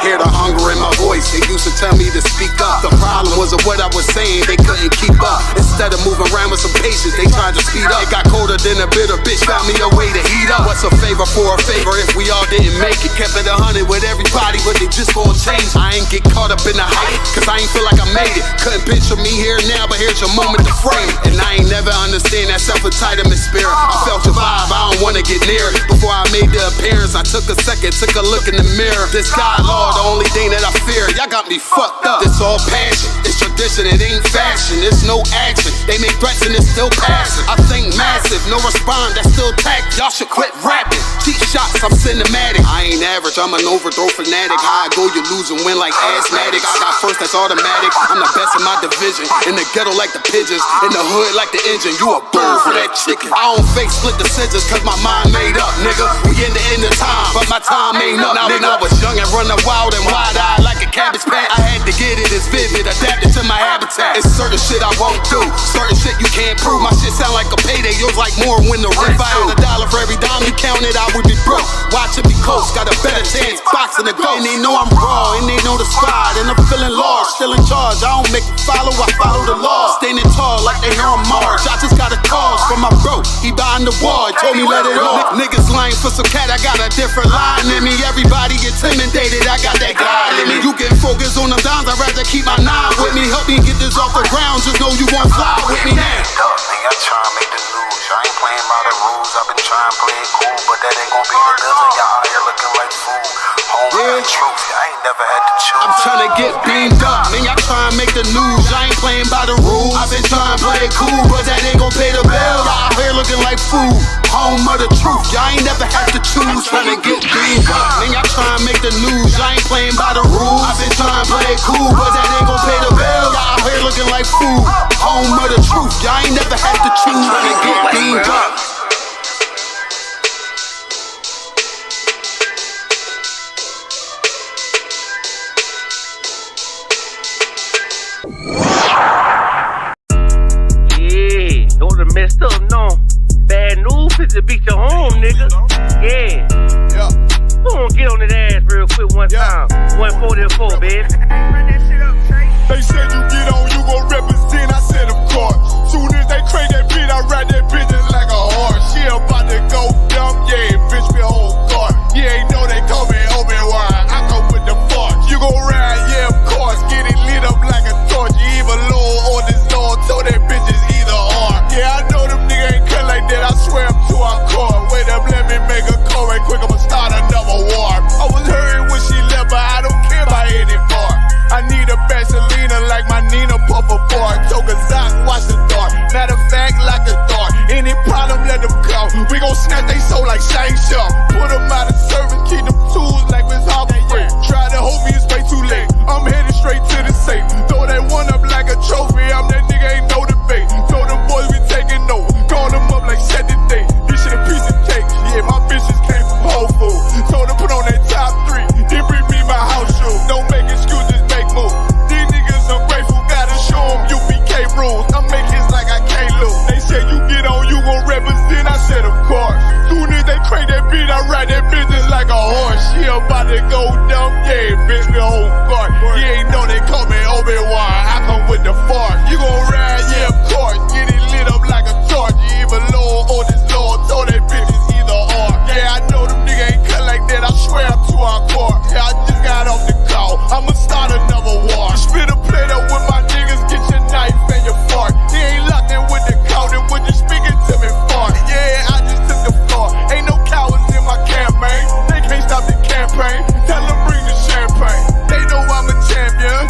Hear the hunger in my voice, they used to tell me to speak up. The problem was of what I was saying, they couldn't keep up. Instead of moving around with some patience, they tried to speed up. It got colder than a bitter bitch, found me a way to heat up. What's a favor for a favor if we all didn't make it? Kept it 100 with everybody, but they just gon' change. I ain't get caught up in the hype, cause I ain't feel like I made it. Couldn't picture me here now, but here's your moment to frame it. And I ain't never understand that self-entitlement spirit. I felt your vibe, I don't wanna get near it. Before I made the appearance, I took a second, took a look in the mirror. This God, Lord, the only thing that I fear. Y'all got me fucked up. It's all passion, it's tradition, it ain't fashion. It's no action, they make threats and it's still passing. I think massive, no respond, that's still tact. Y'all should quit rapping. Cheap shots, I'm cinematic. I ain't average, I'm an overthrow fanatic. How I go, you lose and win like asthmatic. I got first, that's automatic. I'm the best in my division. In the ghetto like the pigeons, in the hood like the engine. You a bird for that chicken. I don't fake split decisions cause my mind made up, nigga. We in the end of time, but my time ain't up, nigga. I was young and running wild and wide-eyed like a cabbage patch. I had to get it, it's vivid, adapted to my habitat. It's certain shit I won't do, certain shit you can't prove. My shit sound like a payday, yours like more when the rent. If I had $1 for every dime you counted, I would be broke. Watch it be close, got a better chance, boxing the goat. And they know I'm raw, and they know the squad, and I'm feeling large, still in charge. I don't make it follow, I follow the law. Standing tall like they here on Mars. I just got a call from my bro, he behind the wall, he told me let it off. Niggas lying for some cat, I got a different line in me. Everybody intimidated, I got that guy in me. You can focus on them dimes, I'd rather keep my nine with me. Help me get this off the ground, just know you won't fly with me now. I try to make the news, I ain't playing by the rules. I've been trying to play it cool, but that ain't gon' be the deal. Y'all out here looking like fool. Home the truth, I ain't never had to choose. I'm trying to get beamed up, man, y'all trying to make the news. I ain't playing by the rules. I've been trying to play it cool, but that ain't gon' pay the bill. Y'all out here looking like fool. Home of the truth, y'all ain't never had to choose. Trying to get beamed up, man, y'all trying to make the news. I ain't playing by the rules. I've been trying to play it cool, but that ain't gon' pay the bill. Y'all out here looking like fool. Home of the truth, y'all ain't never had to choose. Trying to get beamed up. Yeah, those are messed up, no. Bad news is to beat your home, nigga. Yeah. Go on, get on that ass real quick one time. 144, baby. They said you get on, you gon' represent. I said, of course. Soon as they crank that beat, I ride that bitch just like a horse. She about to go dumb, yeah, bitch, me whole guard. Yeah, ain't know they call me Obi-Wan. I come with the force. You gon' ride, yeah, of course. Get it lit up like a torch. You even low on this law, told that bitch is either or. Yeah, I know them niggas ain't cut like that. I swear I'm to our core. Wait up, let me make a call right quick. I'ma start another war. I was hurting when she left, but I don't care about any part. I need a Vaseline like my Nina Puffer bar. Took a Zoc, watch the dark. Matter of fact, like a dart. Any problem, let them come. We gon' snatch they soul like Shang Tsung. Put them out of service, keep them tools like Miss Hopper. Try to hold me, it's way too late. I'm headed straight to the safe. Throw that one up like a trophy. I'm that nigga, ain't no debate. Told them boys we taking over. Call them up like set the date. This shit a piece of cake. Yeah, my bitches came from Whole Foods. Told them put on that top 3. Then bring me my house shoes. Don't make excuses, make moves. These niggas ungrateful, gotta show them UPK rules. I'm making hits like I can't lose. They said you get on, you gon' represent. I said of course. Soon as they crank that beat, I ride that business like a horse. She about to go dumb, yeah, bitch, me whole guard. You ain't know they call me Obi-Wan. I come with the force. You gon' ride, yeah, of course. Get it lit up like a torch. You even low on this law, told that bitch is either or. Yeah, I know them niggas ain't cut like that. I swear I'm to our core. Yeah, I just got off the call. I'ma start another war. Spit a plate up with my niggas, get your knife and your fork. He ain't locked in with the count and with you speaking to me fart. Yeah, I just took the floor. Ain't no cowards in my campaign. They can't stop the campaign. Tell them bring the champagne. They know I'm a champion.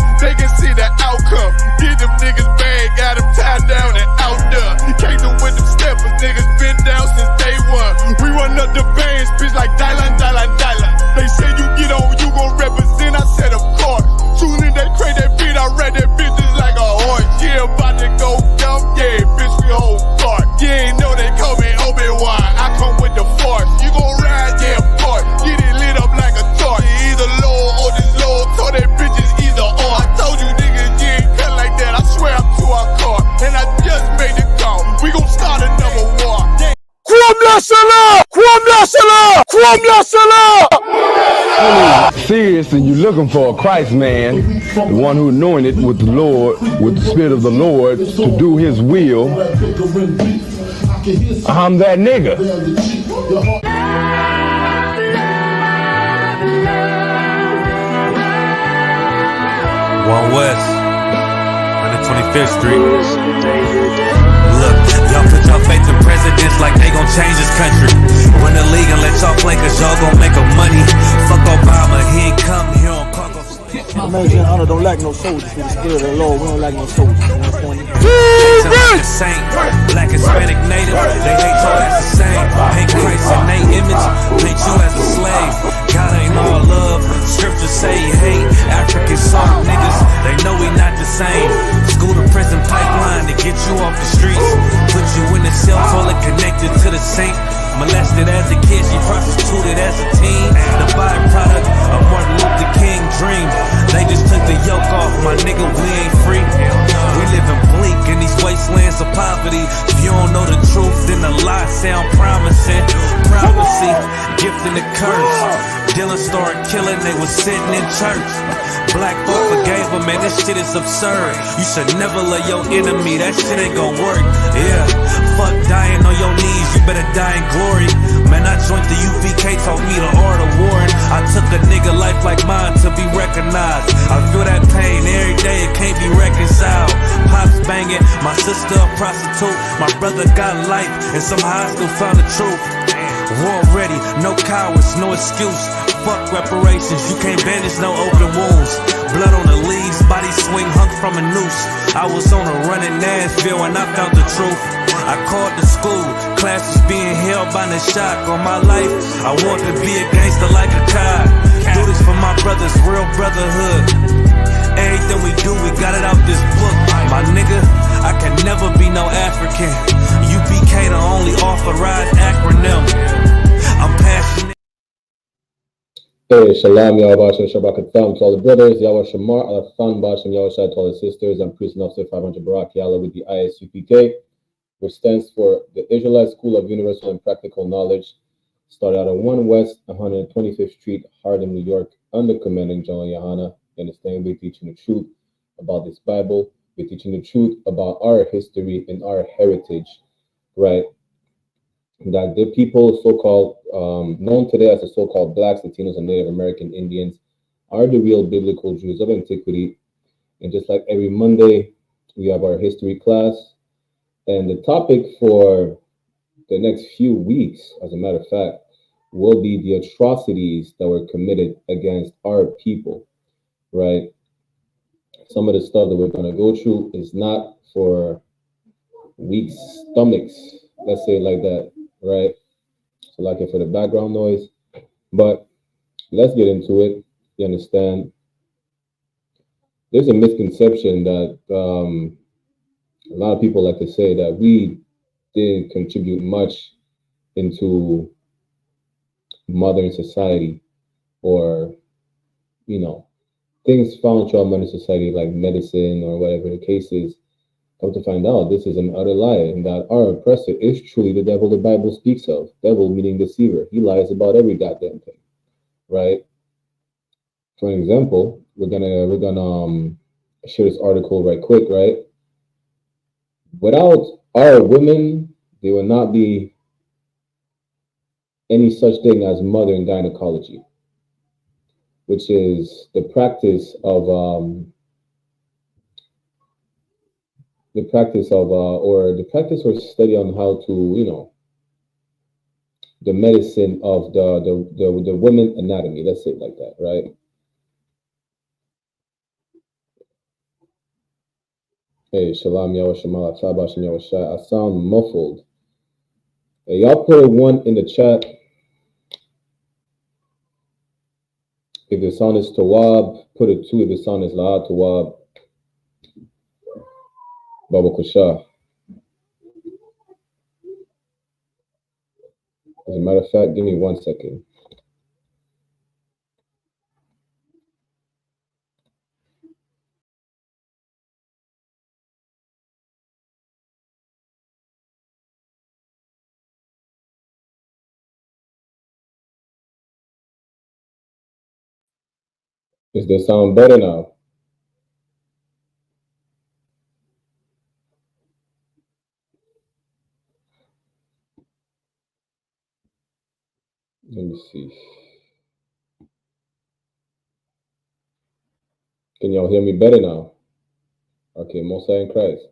Serious and you're looking for a Christ man, the one who anointed with the Lord, with the Spirit of the Lord to do his will, I'm that nigga. One West, 125th Street. Look, y'all put your faith in presidents like they gon' change this country. Win the league and let y'all play cause y'all gon' make a money. Fuck Obama, he ain't come here on cargo. Amazing honor don't lack no soldiers. For the spirit of the Lord, we don't lack no soldiers. You understand me? Like a saint, black, Hispanic, native, they hate y'all as the same. Hate Christ in they image, paint you as a slave. God ain't all love, scriptures say he hate African soft niggas, they know we not the same. School to prison pipeline to get you off the streets. Put you in the cell toilet connected to the sink. Molested as a kid, she prostituted as a teen. The byproduct of Martin Luther King dream. They just took the yoke off, my nigga, we ain't free. We living bleak in these wastelands of poverty. If you don't know the truth, then the lie sound promising. Prophecy, gift and the curse. Dylan started killing, they was sitting in church. Black folk forgave him, man, this shit is absurd. You should never love your enemy, that shit ain't gon' work. Yeah, fuck dying on your knees, you better die in glory. Man, I joined the UPK, taught me the art of warring. I took a nigga life like mine to be recognized. I feel that pain every day, it can't be reconciled. Pops banging, my sister a prostitute. My brother got life, and somehow I still found the truth. War ready, no cowards, no excuse. Fuck reparations, you can't bandage no open wounds. Blood on the leaves, body swing hung from a noose. I was on a run in Nashville and I found the truth. I called the school, classes being held by the shock on my life. I want to be a gangster like a cop. Do this for my brothers, real brotherhood. Everything we do, we got it out this book. My nigga, I can never be no African. UPK the only authorized acronym. I'm passionate. Hey, Shalom, Yahweh Shabbat to all the brothers, Yahweh Shamar, Alathan Basham, Yahweh Shai to all the sisters. I'm Priest Officer 500 Barak Yalla with the I.S.U.P.K, which stands for the Israelite School of Universal and Practical Knowledge. Started out on 1 West 125th Street, Harlem, New York, under commanding General YAHANNA. You understand? We're teaching the truth about this Bible. We're teaching the truth about our history and our heritage, right? That the people so-called known today as the so-called blacks, Latinos, and Native American Indians are the real biblical Jews of antiquity. And just like every Monday, we have our history class. And the topic for the next few weeks, as a matter of fact, will be the atrocities that were committed against our people, right? Some of the stuff that we're going to go through is not for weak stomachs, let's say it like that, right? So like it for the background noise, but let's get into it. You understand? There's a misconception that a lot of people like to say that we didn't contribute much into modern society, or things found throughout modern society like medicine or whatever the case is. Come to find out, this is an utter lie, and that our oppressor is truly the devil the Bible speaks of. Devil meaning deceiver. He lies about every goddamn thing, right? For example, we're gonna share this article right quick, right? Without our women, there will not be any such thing as modern gynecology, which is the practice of or study on how to, the medicine of the woman anatomy. Let's say it like that, right? Hey, Shalom, Yahweh Shemala, Tabash, and Yahweh Shai. I sound muffled. Hey, y'all put a 1 in the chat if the sound is Tawab. Put a 2 if the sound is La'a Tawab. Baba Kusha. As a matter of fact, give me 1 second. Does this sound better now? Let me see. Can y'all hear me better now? Okay, Most High in Christ.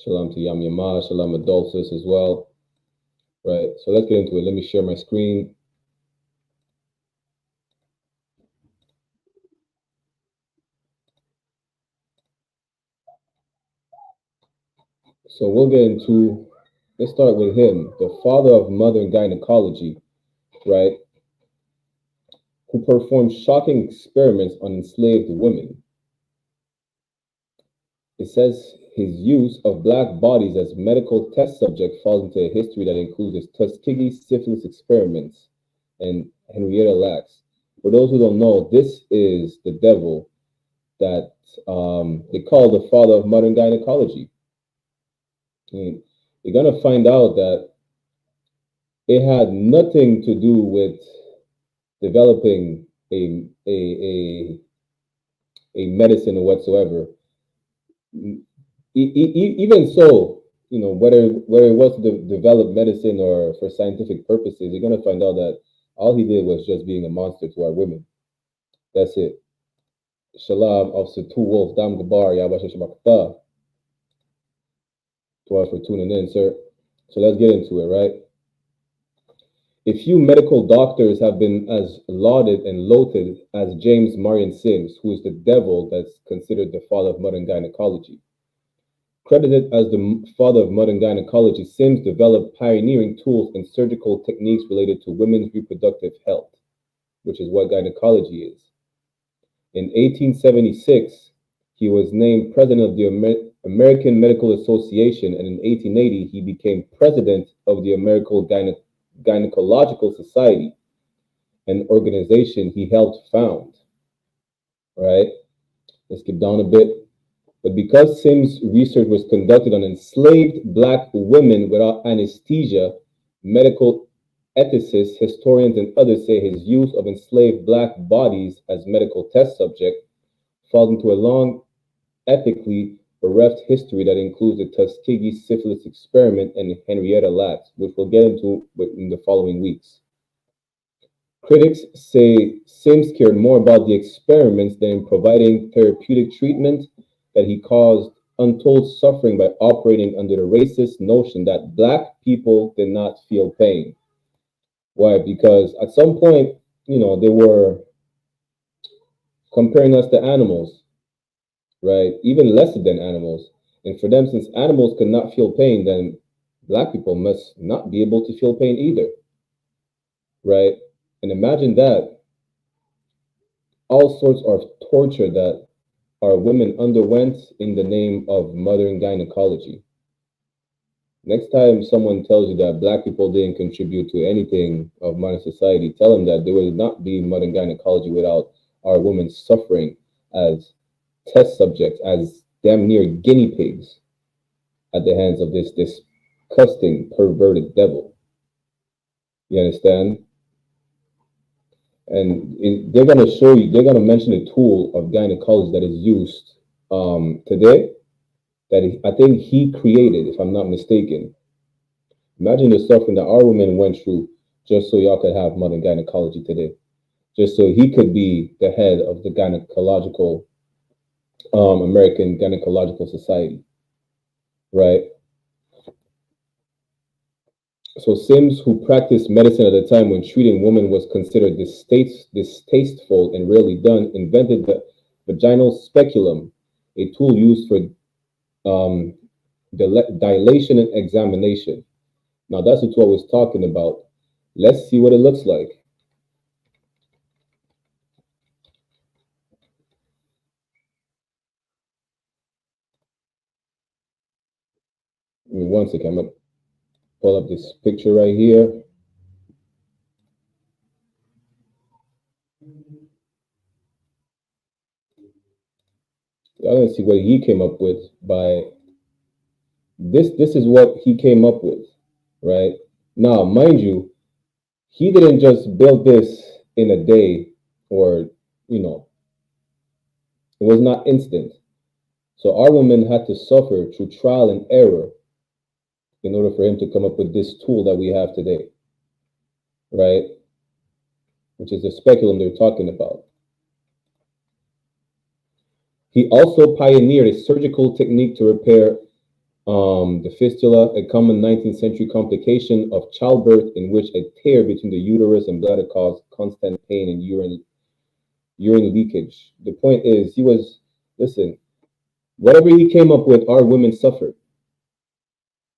Shalom to Yam Yama, Shalom Adultus as well. Right, so let's get into it. Let me share my screen. So we'll get into, let's start with him, the father of modern gynecology, right, who performed shocking experiments on enslaved women. It says his use of black bodies as medical test subject falls into a history that includes his Tuskegee syphilis experiments and Henrietta Lacks. For those who don't know, this is the devil that they call the father of modern gynecology. And you're going to find out that it had nothing to do with developing a medicine or whatsoever. Even so, you know, whether it was to develop medicine or for scientific purposes, you're going to find out that all he did was just being a monster to our women. That's it. Shalom, Officer 2 Wolf, Dam Gabar, Yabasha Shabakta. To us for tuning in, sir. So let's get into it, right? A few medical doctors have been as lauded and loathed as James Marion Sims, who is the devil that's considered the father of modern gynecology. Credited as the father of modern gynecology, Sims developed pioneering tools and surgical techniques related to women's reproductive health, which is what gynecology is. In 1876, he was named president of the American Medical Association, and in 1880, he became president of the American Gynecological Society, an organization he helped found. All right, let's skip down a bit. But because Sims' research was conducted on enslaved black women without anesthesia, medical ethicists, historians, and others say his use of enslaved black bodies as medical test subject falls into a long, ethically bereft history that includes the Tuskegee syphilis experiment and Henrietta Lacks, which we'll get into in the following weeks. Critics say Sims cared more about the experiments than in providing therapeutic treatment, that he caused untold suffering by operating under the racist notion that black people did not feel pain. Why? Because at some point, you know, they were comparing us to animals, right? Even less than animals. And for them, since animals could not feel pain, then black people must not be able to feel pain either, right? And imagine that, all sorts of torture that our women underwent in the name of modern gynecology. Next time someone tells you that black people didn't contribute to anything of modern society, tell them that there would not be modern gynecology without our women suffering as test subjects, as damn near guinea pigs at the hands of this disgusting, perverted devil. You understand? And they're going to show you, they're going to mention a tool of gynecology that is used today that I think he created, if I'm not mistaken. Imagine the suffering that our women went through just so y'all could have modern gynecology today. Just so he could be the head of the gynecological, American Gynecological Society, right? So Sims, who practiced medicine at a time when treating women was considered distasteful and rarely done, invented the vaginal speculum, a tool used for dilation and examination. Now that's the tool I was talking about. Let's see what it looks like. Give me 1 second. I'm gonna pull up this picture right here. Y'all gonna see what he came up with by this. This is what he came up with, right? Now, mind you, he didn't just build this in a day or, you know, It was not instant. So our women had to suffer through trial and error in order for him to come up with this tool that we have today, right? Which is the speculum they're talking about. He also pioneered a surgical technique to repair the fistula, a common 19th century complication of childbirth in which a tear between the uterus and bladder caused constant pain and urine leakage. The point is, listen, whatever he came up with, our women suffered.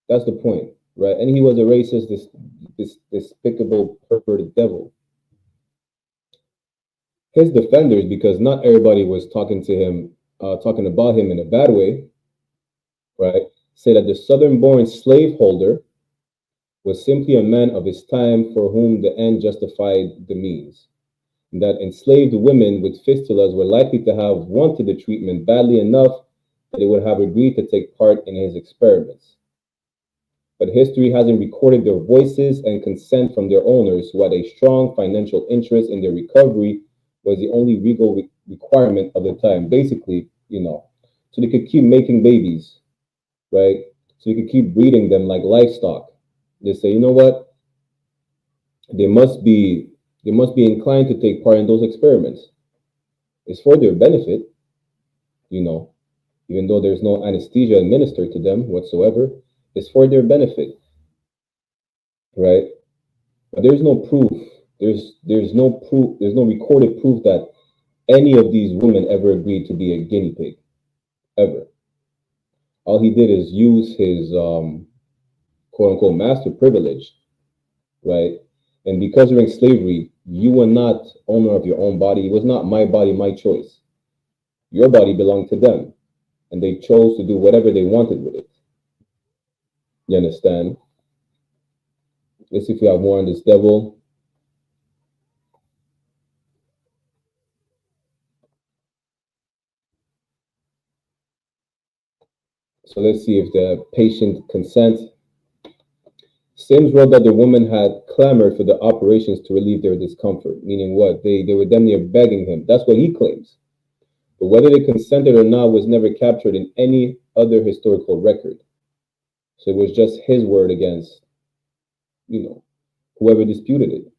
That's the point, right? And he was a racist, this despicable, perverted devil. His defenders, because not everybody was talking about him in a bad way, right, say that the southern-born slaveholder was simply a man of his time for whom the end justified the means. And that enslaved women with fistulas were likely to have wanted the treatment badly enough that they would have agreed to take part in his experiments. But history hasn't recorded their voices and consent from their owners, who had a strong financial interest in their recovery was the only legal requirement of the time. Basically, so they could keep making babies, right? So they could keep breeding them like livestock. They say, you know what? They must be inclined to take part in those experiments. It's for their benefit, even though there's no anesthesia administered to them whatsoever. It's for their benefit, right? But there's no proof. There's no proof. There's no recorded proof that any of these women ever agreed to be a guinea pig, ever. All he did is use his quote unquote master privilege, right? And because during slavery, you were not owner of your own body. It was not my body, my choice. Your body belonged to them, and they chose to do whatever they wanted with it. You understand? Let's see if we have more on this devil. So let's see if the patient consent. Sims wrote that the woman had clamored for the operations to relieve their discomfort, meaning what? They were damn near begging him. That's what he claims. But whether they consented or not was never captured in any other historical record. So it was just his word against, whoever disputed it.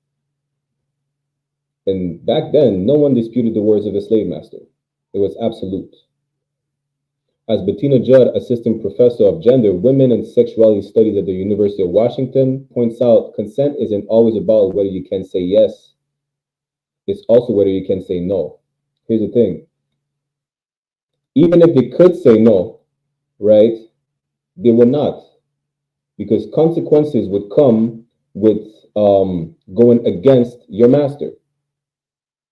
And back then, no one disputed the words of a slave master. It was absolute. As Bettina Judd, assistant professor of gender, women, and sexuality studies at the University of Washington, points out, consent isn't always about whether you can say yes. It's also whether you can say no. Here's the thing. Even if they could say no, right, they would not. Because consequences would come with going against your master.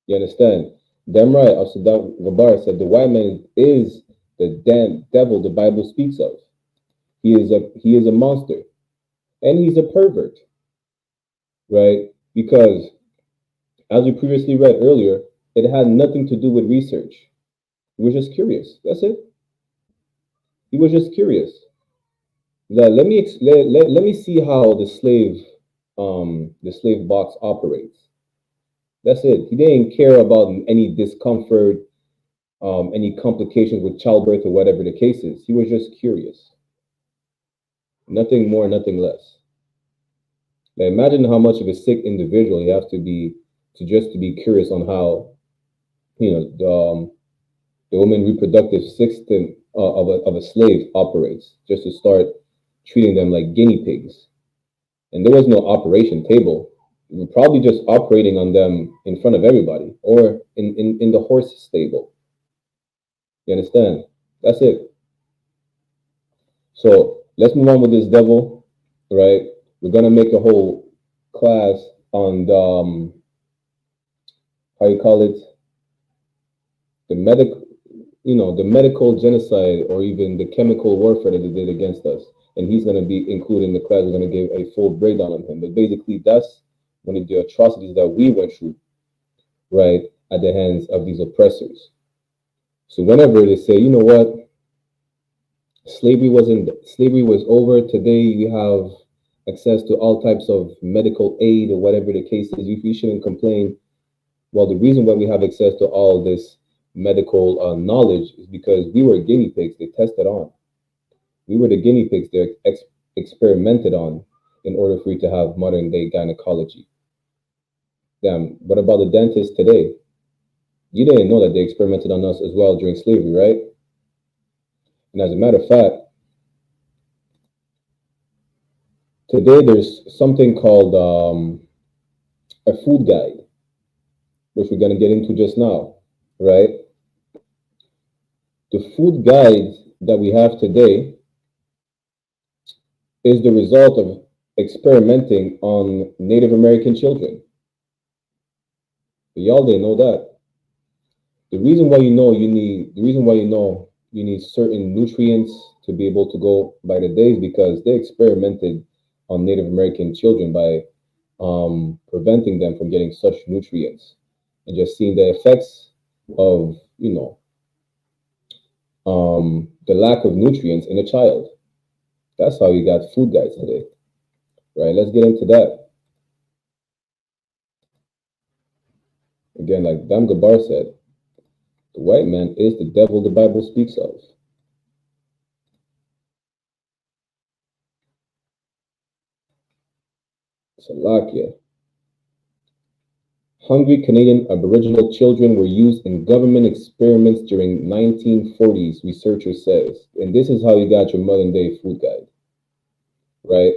You understand? Damn right. Al-Sadat Gabar said the white man is the damn devil the Bible speaks of. He is a monster. And he's a pervert. Right? Because, as we previously read earlier, it had nothing to do with research. He was just curious. That's it. He was just curious. Let me see how the slave box operates. That's it. He didn't care about any discomfort, any complications with childbirth or whatever the case is. He was just curious. Nothing more, nothing less. Now imagine how much of a sick individual you have to be to be curious on how, the woman reproductive system of a slave operates, just to start treating them like guinea pigs. And there was no operation table. We were probably just operating on them in front of everybody or in the horse stable. You understand? That's it. So let's move on with this devil, right? We're gonna make a whole class on the the medical genocide, or even the chemical warfare that they did against us. And he's gonna be included in the class. We're gonna give a full breakdown on him. But basically, that's one of the atrocities that we went through, right, at the hands of these oppressors. So whenever they say, you know what, slavery was over, today you have access to all types of medical aid or whatever the case is, you shouldn't complain. Well, the reason why we have access to all this medical knowledge is because we were guinea pigs they tested on. We were the guinea pigs they experimented on in order for you to have modern day gynecology. Damn, what about the dentists today? You didn't know that they experimented on us as well during slavery, right? And as a matter of fact, today there's something called a food guide, which we're going to get into just now, right? The food guide that we have today is the result of experimenting on Native American children. But y'all didn't know that. The reason why you know you need certain nutrients to be able to go by the day is because they experimented on Native American children by preventing them from getting such nutrients and just seeing the effects of the lack of nutrients in a child. That's how you got food guides today, right? Let's get into that. Again, like Dam Gabar said, the white man is the devil the Bible speaks of. Salakia. Hungry Canadian Aboriginal children were used in government experiments during 1940s, researcher says. And this is how you got your modern day food guide, right?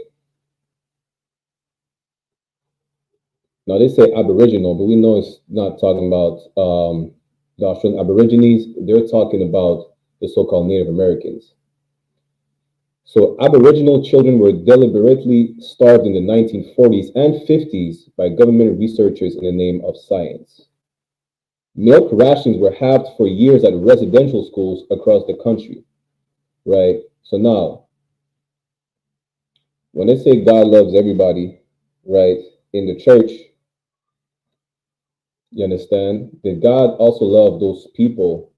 Now they say Aboriginal, but we know it's not talking about the Australian Aborigines. They're talking about the so-called Native Americans. So Aboriginal children were deliberately starved in the 1940s and 50s by government researchers in the name of science. Milk rations were halved for years at residential schools across the country, right? So now, when they say God loves everybody, right, in the church, you understand? Did God also love those people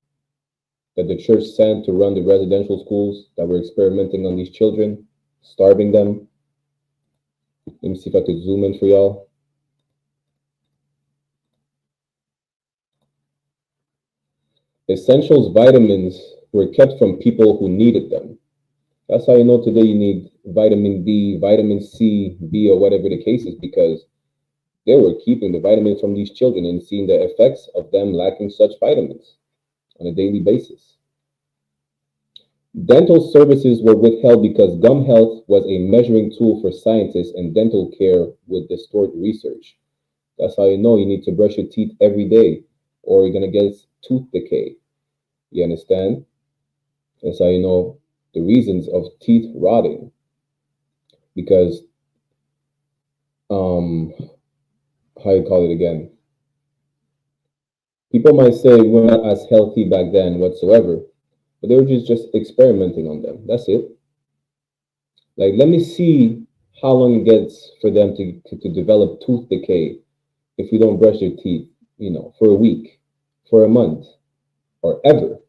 that the church sent to run the residential schools that were experimenting on these children, starving them? Let me see if I could zoom in for y'all. Essentials vitamins were kept from people who needed them. That's how you know today you need vitamin D, vitamin C, B, or whatever the case is, because they were keeping the vitamins from these children and seeing the effects of them lacking such vitamins on a daily basis. Dental services were withheld because gum health was a measuring tool for scientists, and dental care would distort research. That's how you know you need to brush your teeth every day, or you're going to get tooth decay. You understand? That's how you know the reasons of teeth rotting. Because, how you call it again? People might say we're not as healthy back then whatsoever, but they were just experimenting on them. That's it. Like, let me see how long it gets for them to develop tooth decay if we don't brush their teeth, for a week, for a month, or ever.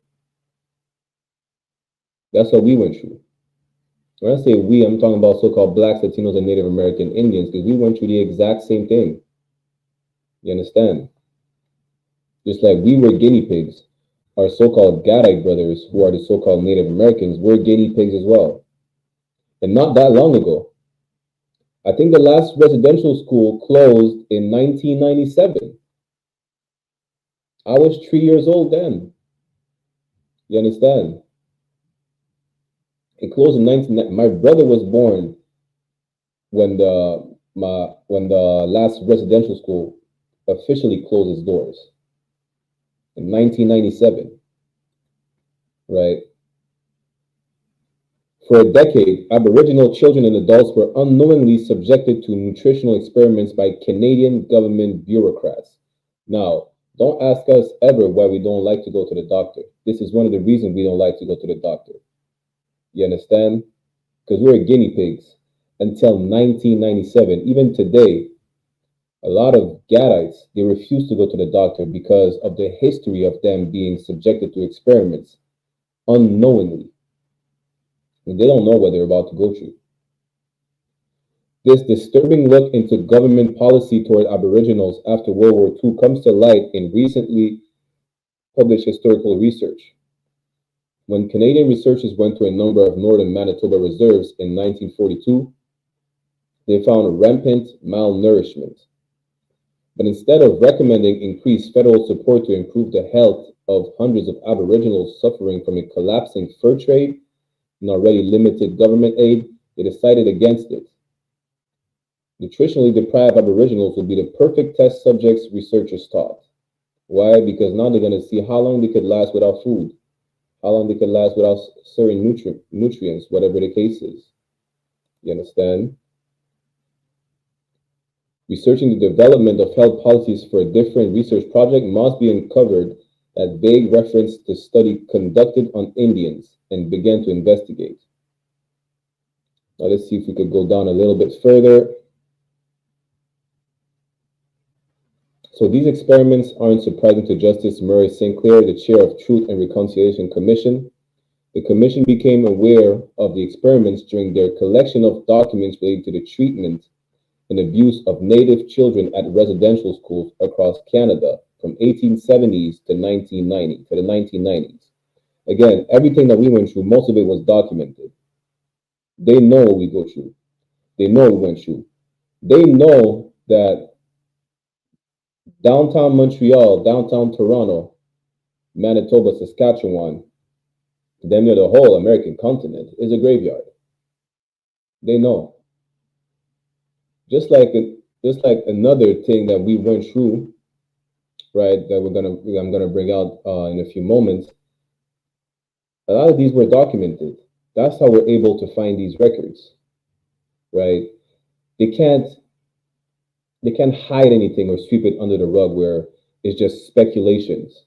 That's what we went through. When I say we, I'm talking about so-called Blacks, Latinos, and Native American Indians, because we went through the exact same thing. You understand? Just like we were guinea pigs, our so-called Gadite brothers, who are the so-called Native Americans, were guinea pigs as well. And not that long ago. I think the last residential school closed in 1997. I was 3 years old then. You understand? It closed in 1990. My brother was born when the last residential school officially closed its doors in 1997. Right? For a decade, Aboriginal children and adults were unknowingly subjected to nutritional experiments by Canadian government bureaucrats. Now, don't ask us ever why we don't like to go to the doctor. This is one of the reasons we don't like to go to the doctor. You understand? Because we were guinea pigs until 1997. Even today, a lot of Gadites, they refuse to go to the doctor because of the history of them being subjected to experiments unknowingly. And they don't know what they're about to go through. This disturbing look into government policy toward Aboriginals after World War II comes to light in recently published historical research. When Canadian researchers went to a number of northern Manitoba reserves in 1942, they found rampant malnourishment. But instead of recommending increased federal support to improve the health of hundreds of Aboriginals suffering from a collapsing fur trade and already limited government aid, they decided against it. Nutritionally deprived Aboriginals would be the perfect test subjects, researchers thought. Why? Because now they're going to see how long they could last without food, how long they could last without certain nutrients, whatever the case is. You understand? Researching the development of health policies for a different research project must be uncovered that vague reference to study conducted on Indians and began to investigate. Now let's see if we could go down a little bit further. So these experiments aren't surprising to Justice Murray Sinclair, the chair of Truth and Reconciliation Commission. The commission became aware of the experiments during their collection of documents related to the treatment and abuse of Native children at residential schools across Canada from 1870s to the 1990s. Again, everything that we went through, most of it was documented. They know what we go through. They know what we went through. They know that downtown Montreal, downtown Toronto, Manitoba, Saskatchewan, damn near the whole American continent is a graveyard. They know. Just like another thing that we went through, right? That I'm gonna bring out in a few moments. A lot of these were documented. That's how we're able to find these records, right? They can't hide anything or sweep it under the rug where it's just speculations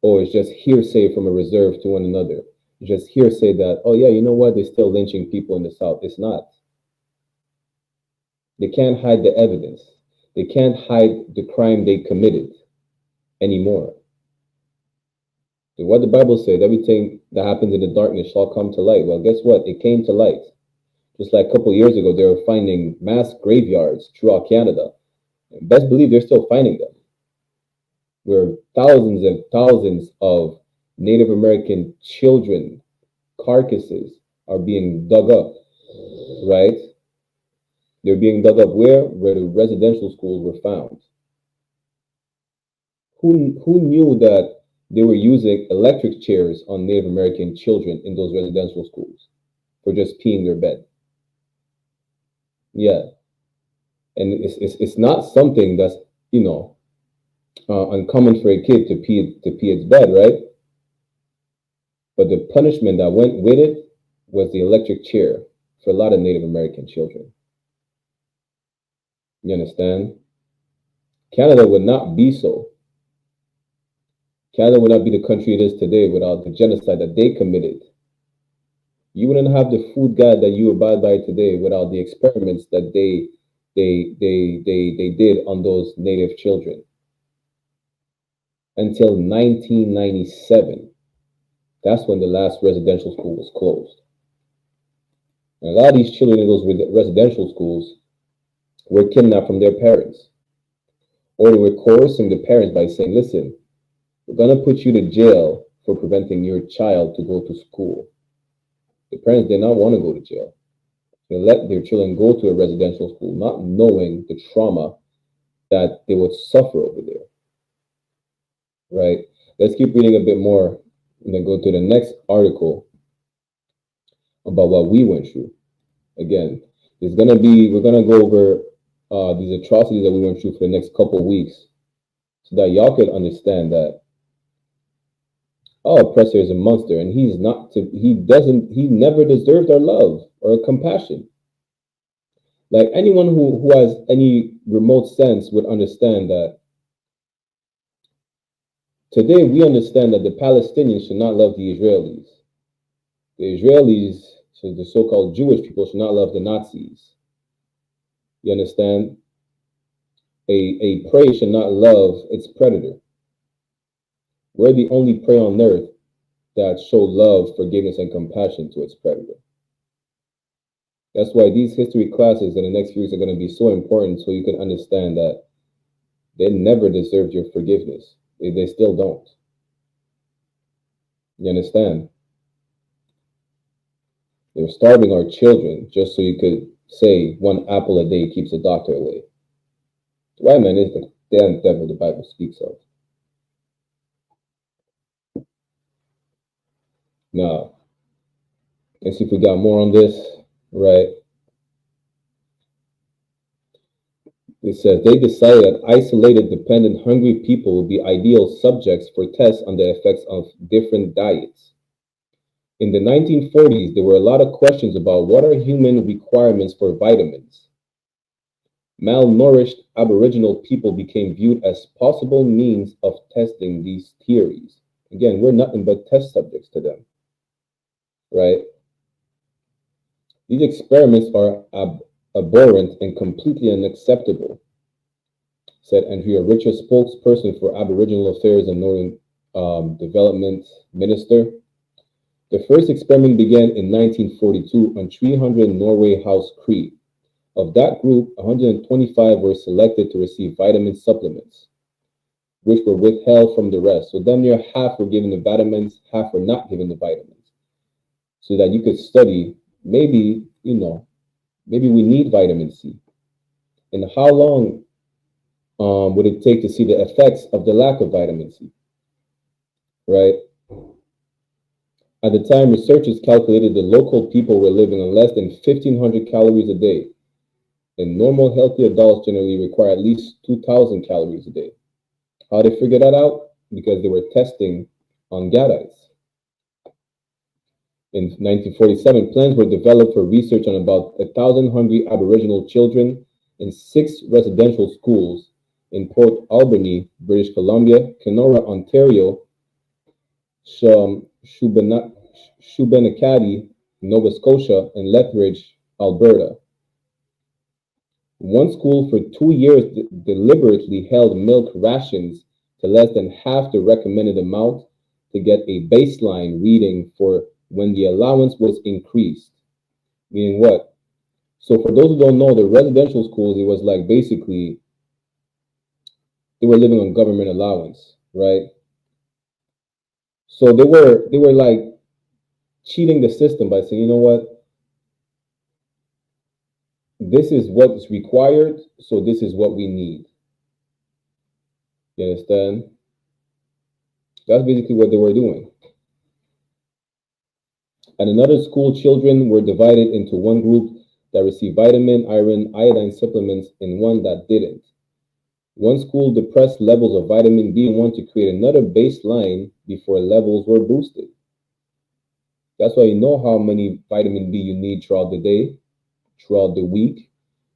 or it's just hearsay from a reserve to one another. It's just hearsay that, oh yeah, you know what? They're still lynching people in the South. It's not. They can't hide the evidence. They can't hide the crime they committed anymore. So what the Bible says, everything that happens in the darkness shall come to light. Well, guess what? It came to light. Just like a couple of years ago, they were finding mass graveyards throughout Canada. And best believe they're still finding them, where thousands and thousands of Native American children carcasses are being dug up, right? They're being dug up where? Where the residential schools were found. Who knew that they were using electric chairs on Native American children in those residential schools for just peeing their bed? Yeah. And it's not something that's, uncommon for a kid to pee its bed, right? But the punishment that went with it was the electric chair for a lot of Native American children. You understand? Canada would not be so. Canada would not be the country it is today without the genocide that they committed. You wouldn't have the food guide that you abide by today without the experiments that they did on those Native children. Until 1997, that's when the last residential school was closed. And a lot of these children in those residential schools were kidnapped from their parents, or they were coercing the parents by saying, listen, we're going to put you to jail for preventing your child to go to school. The parents did not want to go to jail. They let their children go to a residential school, not knowing the trauma that they would suffer over there. Right? Let's keep reading a bit more and then go to the next article about what we went through. Again, we're going to go over these atrocities that we went through for the next couple of weeks so that y'all could understand that our oppressor is a monster and he never deserved our love or compassion. Like anyone who has any remote sense would understand that today we understand that the Palestinians should not love the Israelis. The Israelis, so the so-called Jewish people, should not love the Nazis. You understand? A prey should not love its predator. We're the only prey on earth that show love, forgiveness, and compassion to its predator. That's why these history classes in the next few weeks are going to be so important, so you can understand that they never deserved your forgiveness. They still don't. You understand? They were starving our children just so you could say 1 apple a day keeps the doctor away. The white man is the damn devil the Bible speaks of. Now, let's see if we got more on this, right? It says they decided that isolated, dependent, hungry people would be ideal subjects for tests on the effects of different diets. In the 1940s, there were a lot of questions about what are human requirements for vitamins. Malnourished Aboriginal people became viewed as possible means of testing these theories. Again, we're nothing but test subjects to them, right? These experiments are abhorrent and completely unacceptable, said Andrea Richards, spokesperson for Aboriginal Affairs and Northern Development Minister. The first experiment began in 1942 on 300 Norway House Cree. Of that group, 125 were selected to receive vitamin supplements, which were withheld from the rest. So damn near half were given the vitamins, half were not given the vitamins, so that you could study, maybe, maybe we need vitamin C. And how long would it take to see the effects of the lack of vitamin C, right? At the time, researchers calculated the local people were living on less than 1,500 calories a day, and normal healthy adults generally require at least 2,000 calories a day. How did they figure that out? Because they were testing on Gadites. In 1947, plans were developed for research on about 1,000 hungry Aboriginal children in 6 residential schools in Port Alberni, British Columbia, Kenora, Ontario, Shubenacadie, Nova Scotia, and Lethbridge, Alberta. One school for 2 years deliberately held milk rations to less than half the recommended amount to get a baseline reading for when the allowance was increased. Meaning what? So for those who don't know, the residential schools, it was like basically they were living on government allowance, right? So they were like cheating the system by saying, you know what? This is what's required, so this is what we need. You understand? That's basically what they were doing. At another school, children were divided into one group that received vitamin, iron, iodine supplements, and one that didn't. One school depressed levels of vitamin B and wanted to create another baseline before levels were boosted. That's why you know how many vitamin B you need throughout the day, throughout the week.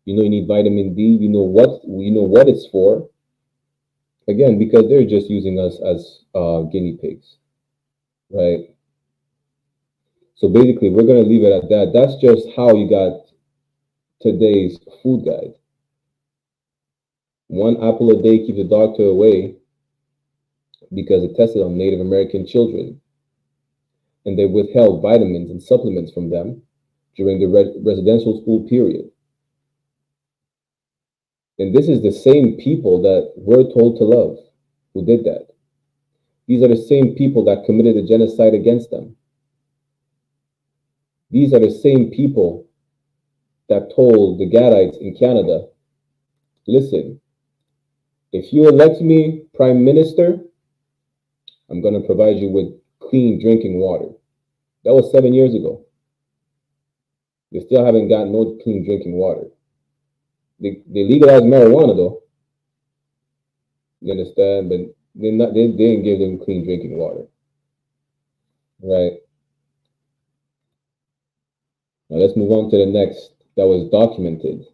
You know you need vitamin D. You know what it's for. Again, because they're just using us as guinea pigs, right? So basically, we're going to leave it at that. That's just how you got today's food guide. 1 apple a day keeps the doctor away because it tested on Native American children. And they withheld vitamins and supplements from them during the residential school period. And this is the same people that we're told to love who did that. These are the same people that committed a genocide against them. These are the same people that told the Gadites in Canada, listen, if you elect me prime minister, I'm going to provide you with clean drinking water. That was 7 years ago. They still haven't got no clean drinking water. They legalized marijuana though. You understand? But they didn't give them clean drinking water. Right. Now let's move on to the next that was documented.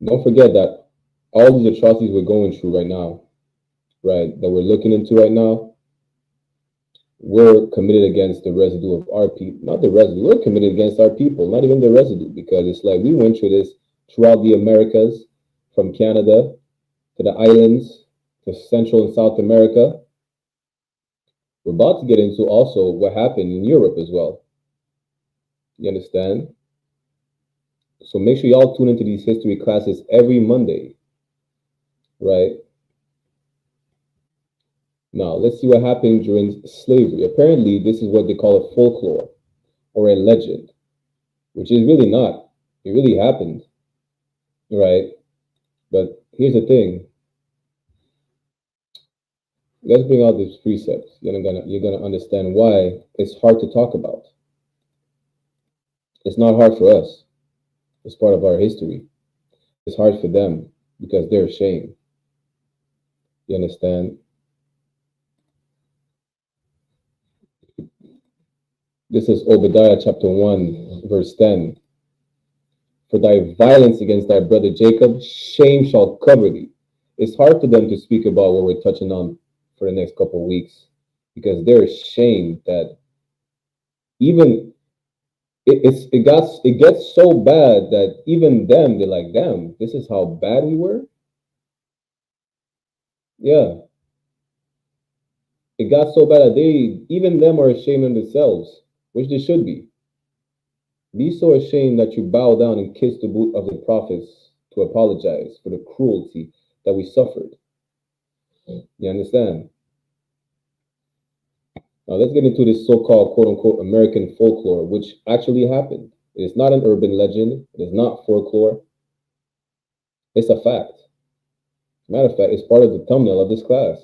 Don't forget that all these atrocities we're going through right now, right, that we're looking into right now, we're committed against the residue of our people. Not the residue, we're committed against our people, not even the residue, because it's like we went through this throughout the Americas, from Canada to the islands to Central and South America. We're about to get into also what happened in Europe as well. You understand? So make sure y'all tune into these history classes every Monday, right? Now, let's see what happened during slavery. Apparently, this is what they call a folklore or a legend, which is really not. It really happened, right? But here's the thing. Let's bring out these precepts. You're gonna understand why it's hard to talk about. It's not hard for us. It's part of our history. It's hard for them because they're ashamed. You understand? This is Obadiah chapter 1, verse 10. For thy violence against thy brother Jacob, shame shall cover thee. It's hard for them to speak about what we're touching on for the next couple of weeks because they're ashamed that even it gets so bad that even them, they're like, damn, this is how bad we were. Yeah. It got so bad that even them are ashamed of themselves, which they should be. Be so ashamed that you bow down and kiss the boot of the prophets to apologize for the cruelty that we suffered. You understand? Now let's get into this so-called quote-unquote American folklore, which actually happened. It is not an urban legend. It is not folklore. It's a fact. Matter of fact, it's part of the thumbnail of this class.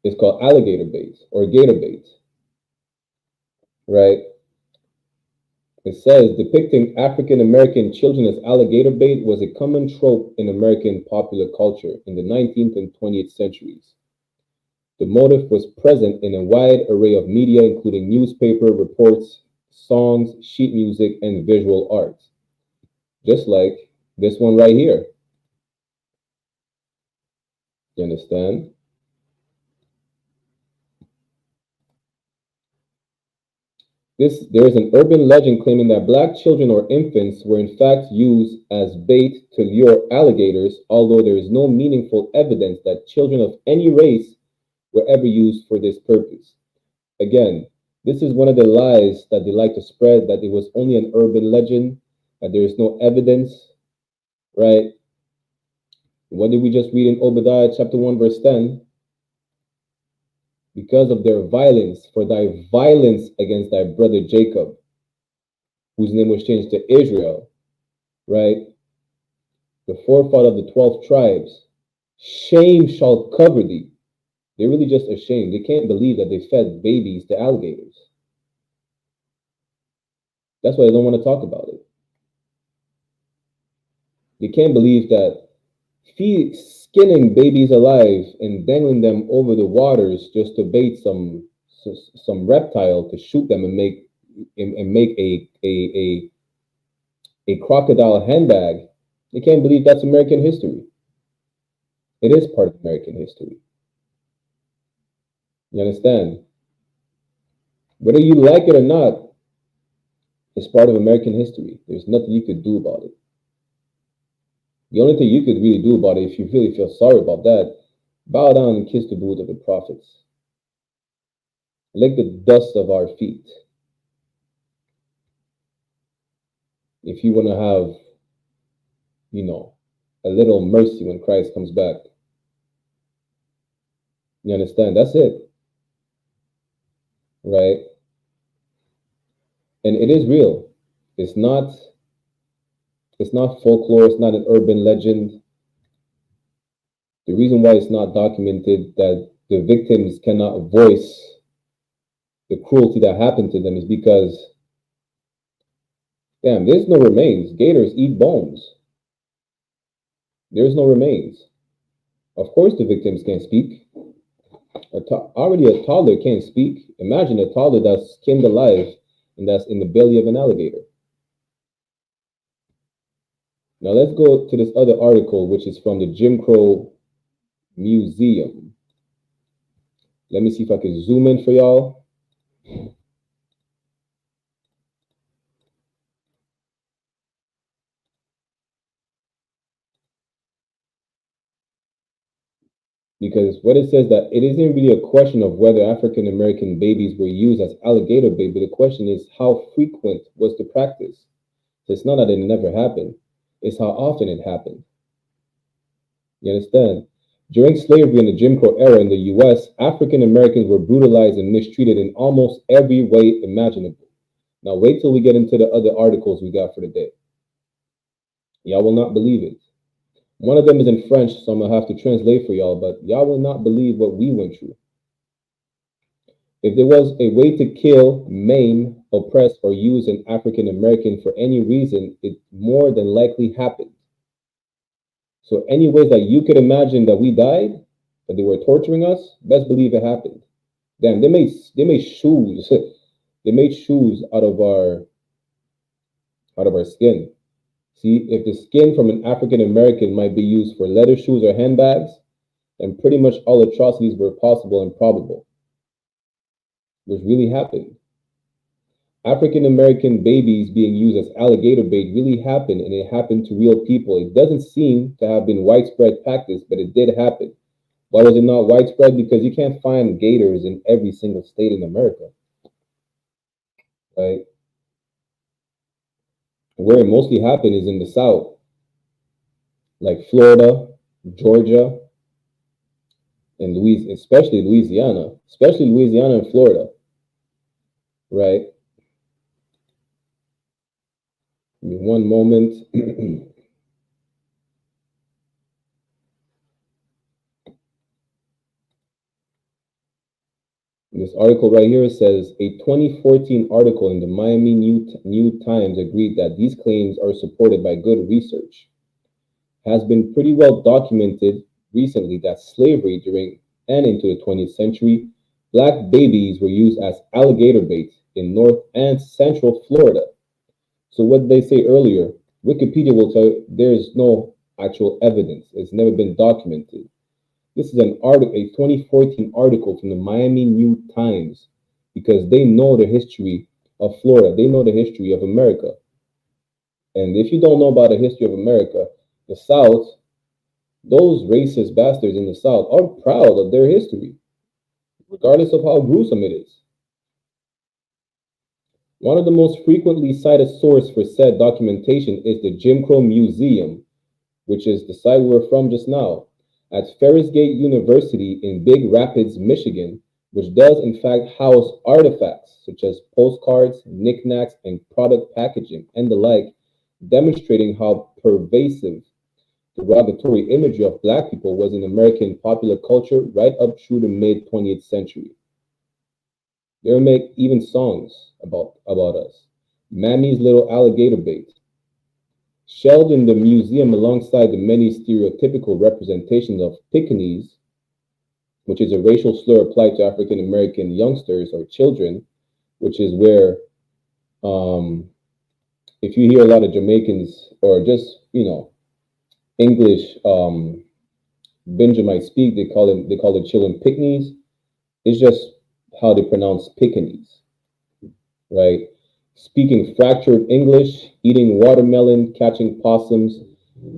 It's called alligator bait or gator bait, right? It says depicting African American children as alligator bait was a common trope in American popular culture in the 19th and 20th centuries. The motive was present in a wide array of media, including newspaper reports, songs, sheet music, and visual art. Just like this one right here. You understand? There is an urban legend claiming that black children or infants were in fact used as bait to lure alligators, although there is no meaningful evidence that children of any race were ever used for this purpose. Again, this is one of the lies that they like to spread, that it was only an urban legend, that there is no evidence, right? What did we just read in Obadiah chapter 1, verse 10? Because of their violence, for thy violence against thy brother Jacob, whose name was changed to Israel, right? The forefather of the 12 tribes, shame shall cover thee. They're really just ashamed. They can't believe that they fed babies to alligators. That's why they don't want to talk about it. They can't believe that skinning babies alive and dangling them over the waters just to bait some reptile to shoot them and make a crocodile handbag. They can't believe that's American history. It is part of American history. You understand? Whether you like it or not, it's part of American history. There's nothing you could do about it. The only thing you could really do about it, if you really feel sorry about that, bow down and kiss the boot of the prophets. Lick the dust of our feet. If you want to have, a little mercy when Christ comes back. You understand? That's it. Right? And it is real. It's not folklore. It's not an urban legend. The reason why it's not documented, that the victims cannot voice the cruelty that happened to them, is because, damn, there's no remains. Gators eat bones. There's no remains. Of course the victims can't speak. Already a toddler can't speak. Imagine a toddler that's skinned alive and that's in the belly of an alligator. Now let's go to this other article, which is from the Jim Crow Museum. Let me see if I can zoom in for y'all. Because what it says, that it isn't really a question of whether African American babies were used as alligator bait, but the question is how frequent was the practice. So it's not that it never happened, it's how often it happened. You understand? During slavery and the Jim Crow era in the U.S., African Americans were brutalized and mistreated in almost every way imaginable. Now, wait till we get into the other articles we got for the day. Y'all will not believe it. One of them is in French, so I'm going to have to translate for y'all, but y'all will not believe what we went through. If there was a way to kill, maim, oppress, or use an African American for any reason, it more than likely happened. So any ways that you could imagine that we died, that they were torturing us, best believe it happened. Damn, they made shoes. They made shoes out of our skin. See, if the skin from an African American might be used for leather shoes or handbags, then pretty much all atrocities were possible and probable, which really happened. African American babies being used as alligator bait really happened, and it happened to real people. It doesn't seem to have been widespread practice, but it did happen. Why was it not widespread? Because you can't find gators in every single state in America, right? Where it mostly happened is in the South, like Florida, Georgia, and especially Louisiana and Florida, right? Give me one moment. This article right here says a 2014 article in the Miami New Times agreed that these claims are supported by good research. Has been pretty well documented recently that slavery during and into the 20th century, Black babies were used as alligator bait in North and Central Florida. So what they say earlier, Wikipedia will tell you there is no actual evidence. It's never been documented. This is an article, a 2014 article from the Miami New Times, because they know the history of Florida. They know the history of America. And if you don't know about the history of America, the South, those racist bastards in the South are proud of their history, regardless of how gruesome it is. One of the most frequently cited sources for said documentation is the Jim Crow Museum, which is the site we were from just now, at Ferris Gate University in Big Rapids, Michigan, which does in fact house artifacts such as postcards, knickknacks, and product packaging and the like, demonstrating how pervasive derogatory imagery of Black people was in American popular culture right up through the mid-20th century. They would make even songs about us. Mammy's Little Alligator Bait. Shelved in the museum alongside the many stereotypical representations of Pekingese, which is a racial slur applied to African American youngsters or children, which is where, if you hear a lot of Jamaicans or just, English Benjamite speak, they call the children Pekingese. It's just how they pronounce Pekingese, right? Speaking fractured English, eating watermelon, catching possums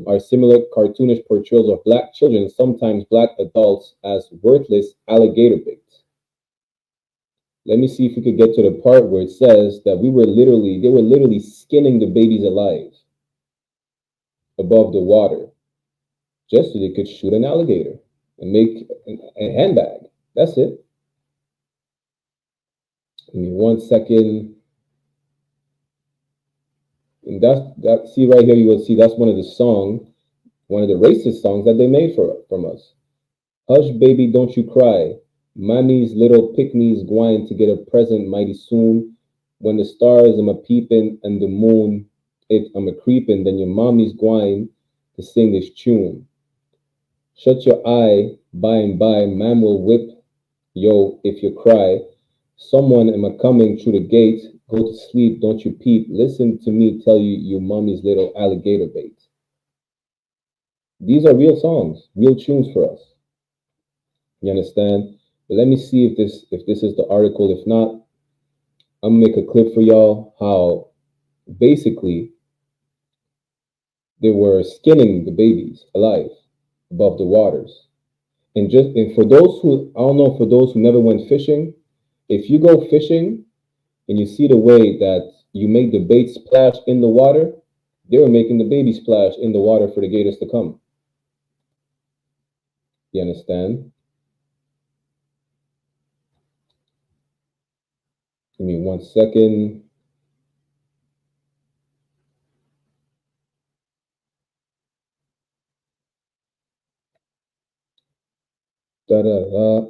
are similar cartoonish portrayals of Black children and sometimes Black adults as worthless alligator bait. Let me see if we could get to the part where it says that they were literally skinning the babies alive above the water just so they could shoot an alligator and make a handbag. That's it. Give me 1 second. And that see right here, you will see that's one of the racist songs that they made from us. Hush, baby, don't you cry. Mommy's little picnics gwine to get a present mighty soon. When the stars am a peeping and the moon I'm a creeping, then your mommy's gwine to sing this tune. Shut your eye, by and by, man will whip yo if you cry. Someone am a coming through the gate. Go to sleep, don't you peep. Listen to me tell you your mommy's little alligator bait. These are real songs, real tunes for us. You understand? But let me see if this is the article. If not, I'm gonna make a clip for y'all how basically they were skinning the babies alive above the waters. And for those who, I don't know, for those who never went fishing, if you go fishing and you see the way that you make the bait splash in the water, they were making the baby splash in the water for the gators to come. You understand? Give me 1 second. Da da da.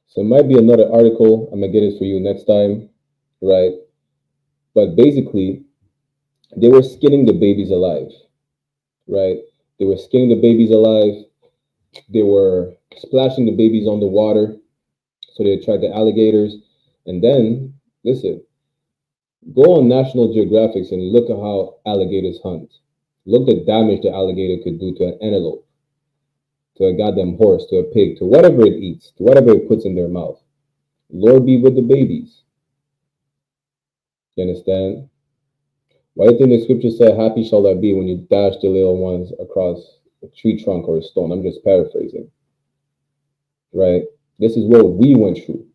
So it might be another article. I'm gonna get it for you next time, right? But basically, they were skinning the babies alive, right? They were skinning the babies alive. They were splashing the babies on the water so they attract the alligators. And then, listen, go on National Geographic and look at how alligators hunt. Look the damage the alligator could do to an antelope, to a goddamn horse, to a pig, to whatever it eats, to whatever it puts in their mouth. Lord be with the babies. You understand? Why do you think the scripture said, happy shall that be when you dash the little ones across a tree trunk or a stone? I'm just paraphrasing. Right? This is what we went through.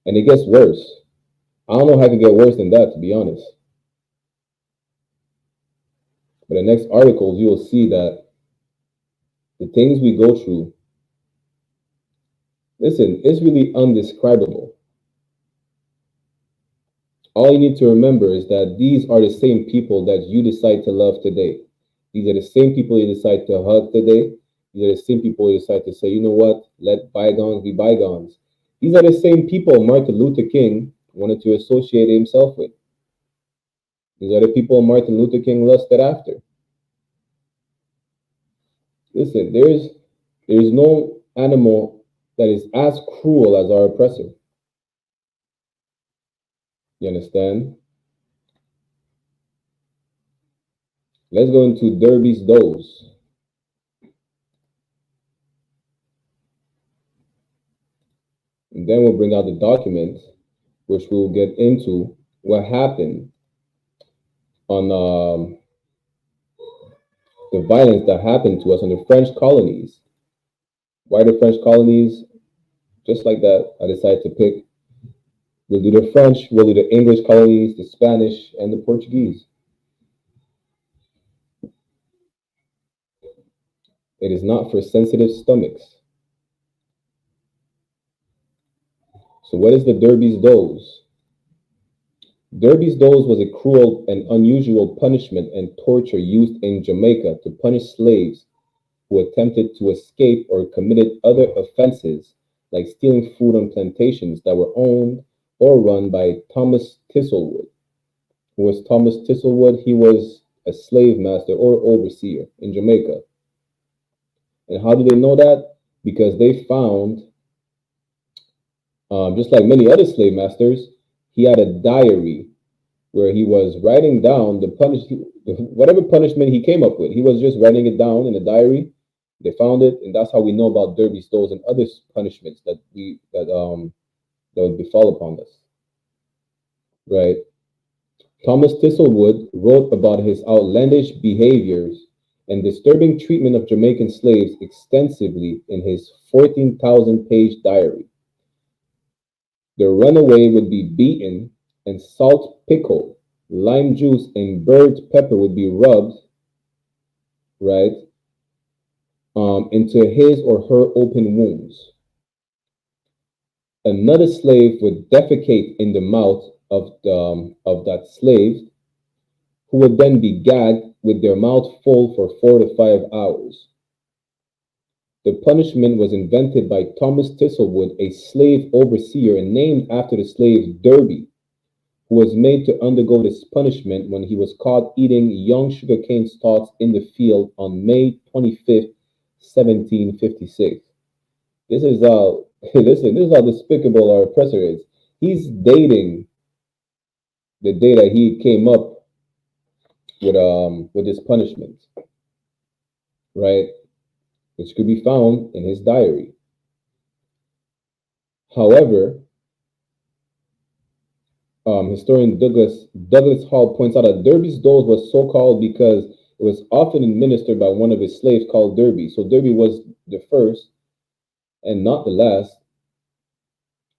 And it gets worse. I don't know how it can get worse than that, to be honest. But the next articles, you will see that the things we go through, listen, it's really undescribable. All you need to remember is that these are the same people that you decide to love today. These are the same people you decide to hug today. These are the same people you decide to say, you know what, let bygones be bygones. These are the same people Martin Luther King wanted to associate himself with. These are the people Martin Luther King lusted after. Listen, there's no animal that is as cruel as our oppressor. You understand? Let's go into Derby's Does. And then we'll bring out the document, which we'll get into what happened on the violence that happened to us in the French colonies. Why the French colonies? Just like that, I decided to pick. We'll do the French, we'll do the English colonies, the Spanish, and the Portuguese. It is not for sensitive stomachs. So what is the Derby's Does? Derby's Does was a cruel and unusual punishment and torture used in Jamaica to punish slaves who attempted to escape or committed other offenses like stealing food on plantations that were owned or run by Thomas Thistlewood. Who was Thomas Thistlewood? He was a slave master or overseer in Jamaica. And how do they know that? Because they found, just like many other slave masters, he had a diary where he was writing down whatever punishment he came up with. He was just writing it down in a diary. They found it, and that's how we know about Derby's Does and other punishments that would befall upon us. Right? Thomas Thistlewood wrote about his outlandish behaviors and disturbing treatment of Jamaican slaves extensively in his 14,000-page diary. The runaway would be beaten, and salt pickle, lime juice, and bird pepper would be rubbed, right, into his or her open wounds. Another slave would defecate in the mouth of that slave, who would then be gagged with their mouth full for 4 to 5 hours. The punishment was invented by Thomas Thistlewood, a slave overseer, and named after the slave Derby, who was made to undergo this punishment when he was caught eating young sugarcane stalks in the field on May 25th, 1756. This is how listen, this is how despicable our oppressor is. He's dating the day that he came up with this punishment, right? Which could be found in his diary. However, historian Douglas Hall points out that Derby's Does was so called because it was often administered by one of his slaves called Derby. So Derby was the first, and not the last,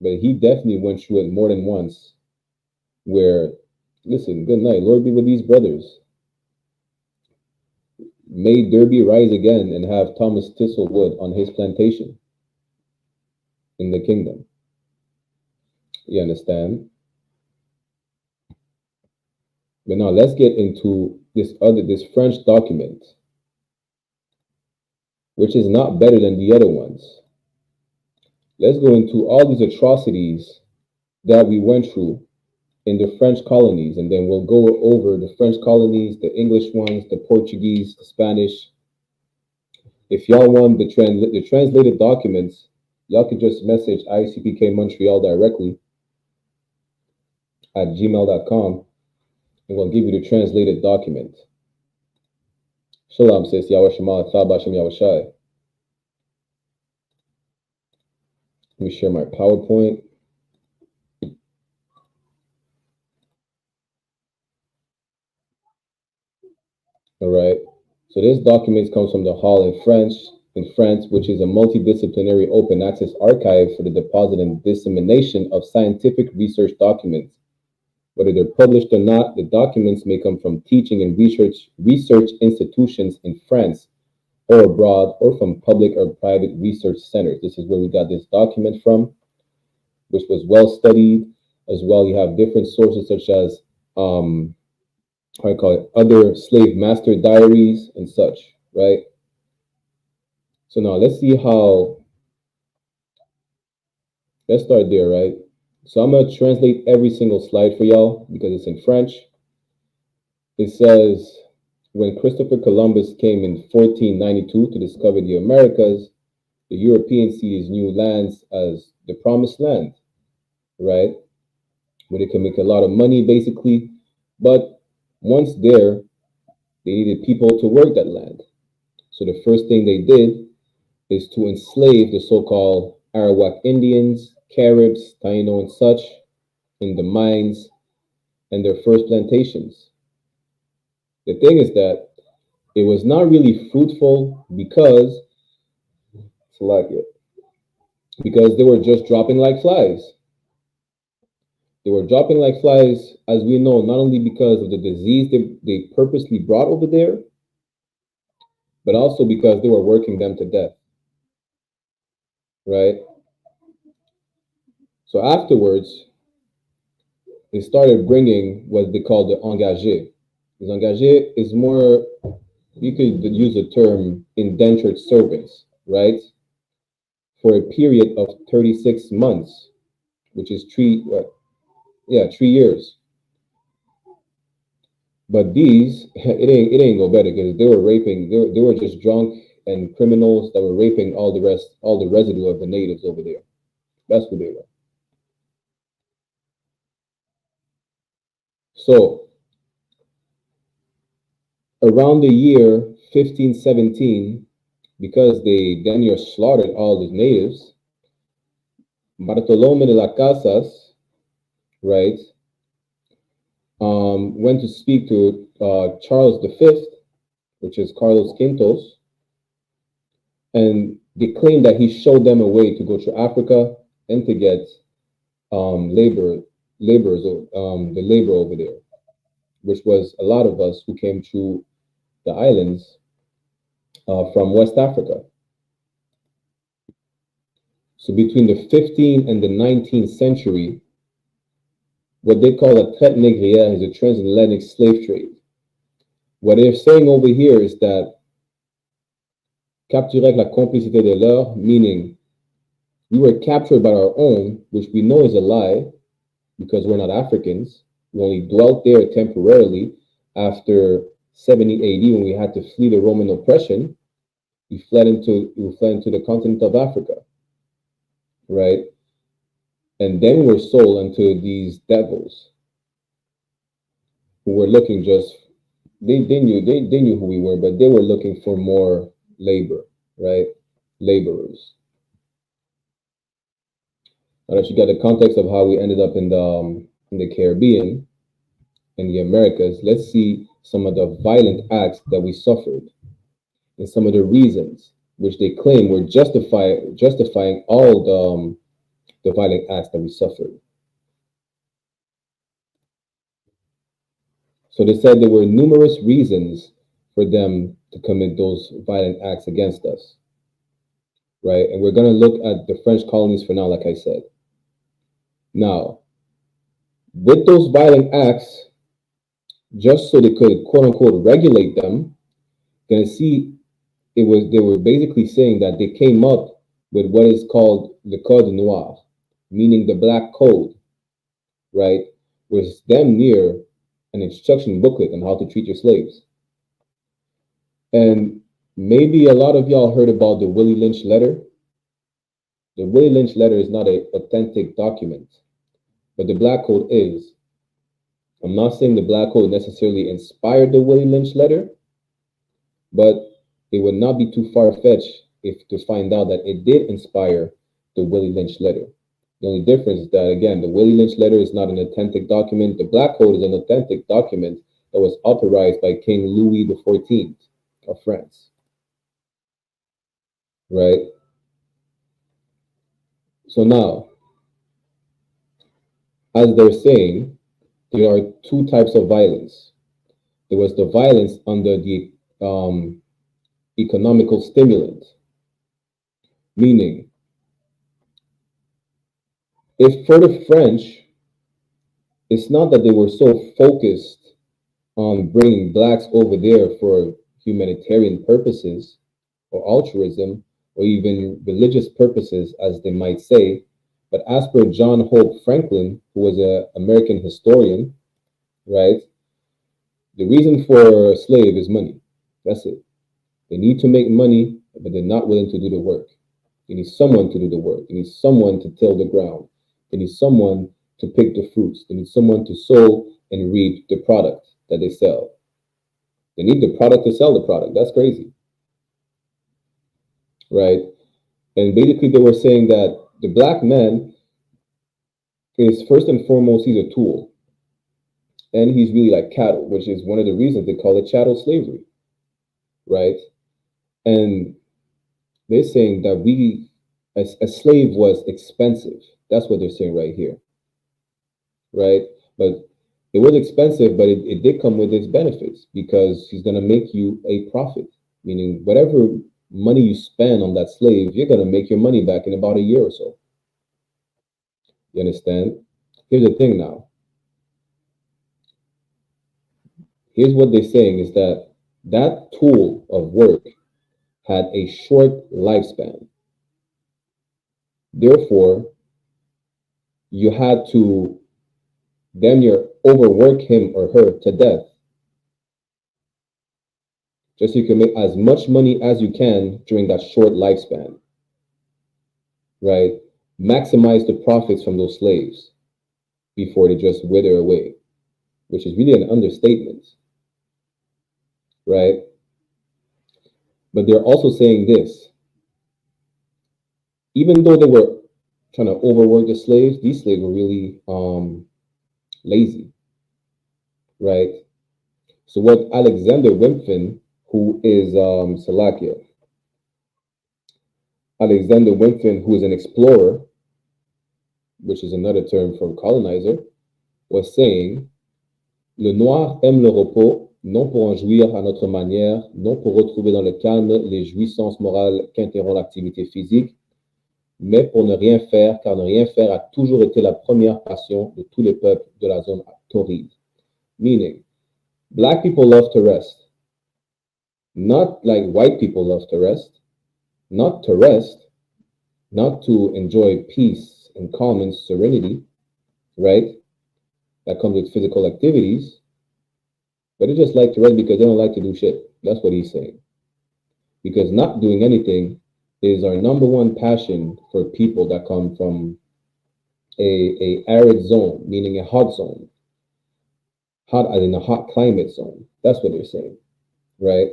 but he definitely went through it more than once. Where, listen, good night, Lord be with these brothers. May Derby rise again and have Thomas Thistlewood on his plantation in the kingdom. You understand? But now let's get into this French document, which is not better than the other ones. Let's go into all these atrocities that we went through in the French colonies, and then we'll go over the French colonies, the English ones, the Portuguese, the Spanish. If y'all want the translated documents, y'all could just message ISUPK Montreal directly at gmail.com, and we'll give you the translated document. Shalom, says Yahweh Shema, Thabashem Yahweh Shai. Let me share my PowerPoint. All right. So this document comes from the Hall in France, which is a multidisciplinary open access archive for the deposit and dissemination of scientific research documents. Whether they're published or not, the documents may come from teaching and research institutions in France or abroad, or from public or private research centers. This is where we got this document from, which was well studied. As well, you have different sources such as other slave master diaries and such, right? So now let's see let's start there, right? So I'm going to translate every single slide for y'all because it's in French. It says, when Christopher Columbus came in 1492 to discover the Americas, the Europeans see these new lands as the promised land, right? Where they can make a lot of money, basically. But once there, they needed people to work that land. So the first thing they did is to enslave the so-called Arawak Indians, Caribs, Taino, and such in the mines and their first plantations. The thing is that it was not really fruitful because they were just dropping like flies. They were dropping like flies, as we know, not only because of the disease they purposely brought over there, but also because they were working them to death, right? So afterwards, they started bringing what they call the engagés. The engagés is more, you could use the term indentured servants, right? For a period of 36 months, which is 3 years. But these, it ain't go better because they were raping, they were just drunk and criminals that were raping all the residue of the natives over there. That's what they were. So around the year 1517, because they then slaughtered all the natives, Bartolome de las Casas, right, went to speak to Charles V, which is Carlos Quintos, and they claimed that he showed them a way to go to Africa and to get the labor over there, which was a lot of us who came to the islands from West Africa. So between the 15th and the 19th century, what they call a traite négrière is a transatlantic slave trade. What they're saying over here is that capturer avec la complicité de leur, meaning we were captured by our own, which we know is a lie because we're not Africans. We only dwelt there temporarily after 70 AD when we had to flee the Roman oppression. We fled into the continent of Africa, right? And then we were sold unto these devils who were looking they knew who we were, but they were looking for more labor, right? Laborers. Now that you got the context of how we ended up in the Caribbean, in the Americas, let's see some of the violent acts that we suffered and some of the reasons. which they claim were justifying all the violent acts that we suffered. So they said there were numerous reasons for them to commit those violent acts against us, right? And we're going to look at the French colonies for now, like I said. Now, with those violent acts, just so they could quote unquote regulate them, gonna see they were basically saying that they came up with what is called the Code Noir, meaning the Black Code, right? Was damn near an instruction booklet on how to treat your slaves. And maybe a lot of y'all heard about the Willie Lynch letter. The Willie Lynch letter is not an authentic document, but the Black Code is. I'm not saying the Black Code necessarily inspired the Willie Lynch letter, but it would not be too far-fetched if to find out that it did inspire the Willie Lynch letter. The only difference is that, again, the Willie Lynch letter is not an authentic document. The Black Code is an authentic document that was authorized by King Louis XIV of France, right? So now, as they're saying, there are two types of violence. There was the violence under the economical stimulant, meaning if for the French, it's not that they were so focused on bringing blacks over there for humanitarian purposes or altruism or even religious purposes, as they might say, but as per John Hope Franklin, who was an American historian, right, the reason for a slave is money. That's it. They need to make money, but they're not willing to do the work. They need someone to do the work. They need someone to till the ground. They need someone to pick the fruits. They need someone to sow and reap the product that they sell. They need the product to sell the product. That's crazy, right? And basically they were saying that the black man is first and foremost, he's a tool. And he's really like cattle, which is one of the reasons they call it chattel slavery, right? And they're saying that a slave was expensive. That's what they're saying right here, right? But it was expensive, but it did come with its benefits because he's going to make you a profit, meaning whatever money you spend on that slave, you're going to make your money back in about a year or so. You understand? Here's the thing now. Here's what they're saying is that that tool of work had a short lifespan. Therefore, you had to damn near overwork him or her to death just so you can make as much money as you can during that short lifespan, right? Maximize the profits from those slaves before they just wither away, which is really an understatement, right? But they're also saying this. Even though they were trying to overwork the slaves, these slaves were really lazy, right? So what Alexander Wimpfen, who is Alexander Wimpfen, who is an explorer, which is another term for colonizer, was saying, le noir aime le repos, non pour en jouir à notre manière, non pour retrouver dans le calme les jouissances morales qu'interrompt l'activité physique, mais pour ne rien faire, car ne rien faire a toujours été la première passion de tous les peuples de la zone torride. Meaning, black people love to rest. Not like white people love to rest. Not to rest, not to enjoy peace and calm and serenity, right? That comes with physical activities. But they just like to rest because they don't like to do shit. That's what he's saying. Because not doing anything is our number one passion for people that come from a arid zone, meaning a hot zone. Hot as in a hot climate zone. That's what they're saying, right?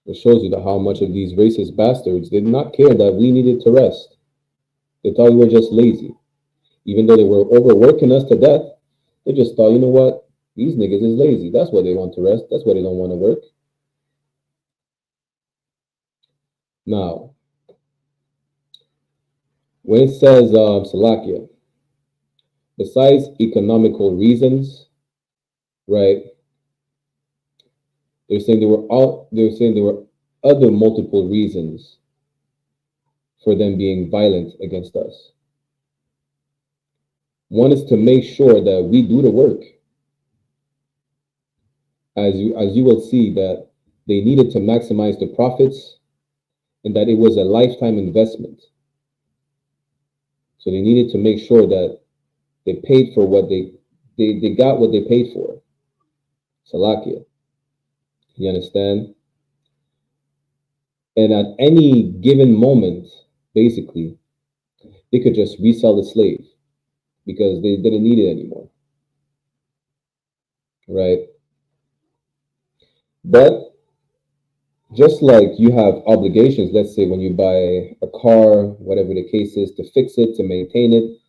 It shows you that how much of these racist bastards did not care that we needed to rest. They thought we were just lazy. Even though they were overworking us to death, they just thought, you know what? These niggas is lazy. That's why they want to rest. That's why they don't want to work. Now, when it says Salakia, besides economical reasons, right? They're saying there were other multiple reasons for them being violent against us. One is to make sure that we do the work. As you will see, that they needed to maximize the profits and that it was a lifetime investment. So they needed to make sure that they paid for what they got what they paid for. Salakia. You understand? And at any given moment, basically, they could just resell the slave because they didn't need it anymore. Right? But just like you have obligations, let's say when you buy a car, whatever the case is, to fix it, to maintain it,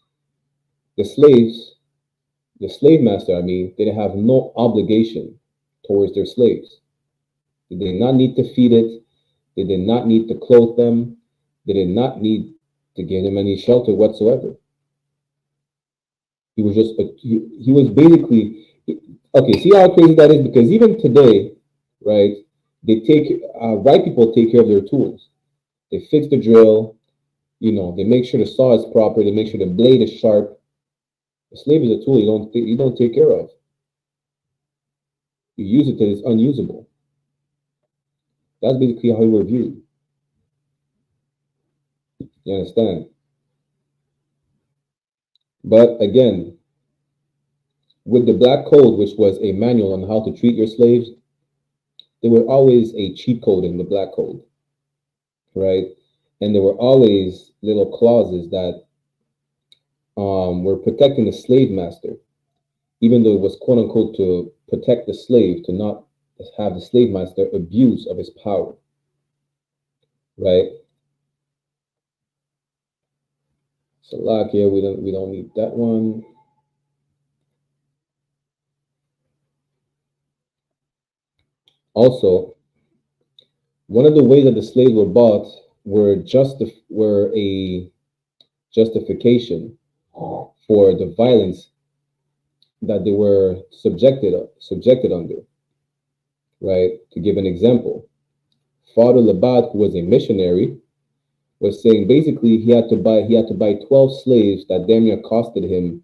the slave master, they have no obligation towards their slaves. They did not need to feed it. They did not need to clothe them. They did not need to give them any shelter whatsoever. He was just, he was basically, okay, see how crazy that is? Because even today, right, white people take care of their tools. They fix the drill, they make sure the saw is proper, they make sure the blade is sharp. The slave is a tool you don't take care of. You use it till it's unusable. That's basically how we were viewed. You understand? But again, with the Black Code, which was a manual on how to treat your slaves, there were always a cheat code in the Black Code, right? And there were always little clauses that were protecting the slave master, even though it was quote unquote to protect the slave, to not have the slave master abuse of his power, right? So Salakia, we don't need that one. Also, one of the ways that the slaves were bought were a justification for the violence that they were subjected under. Right? To give an example, Father Labat, who was a missionary, was saying basically he had to buy 12 slaves that damn near costed him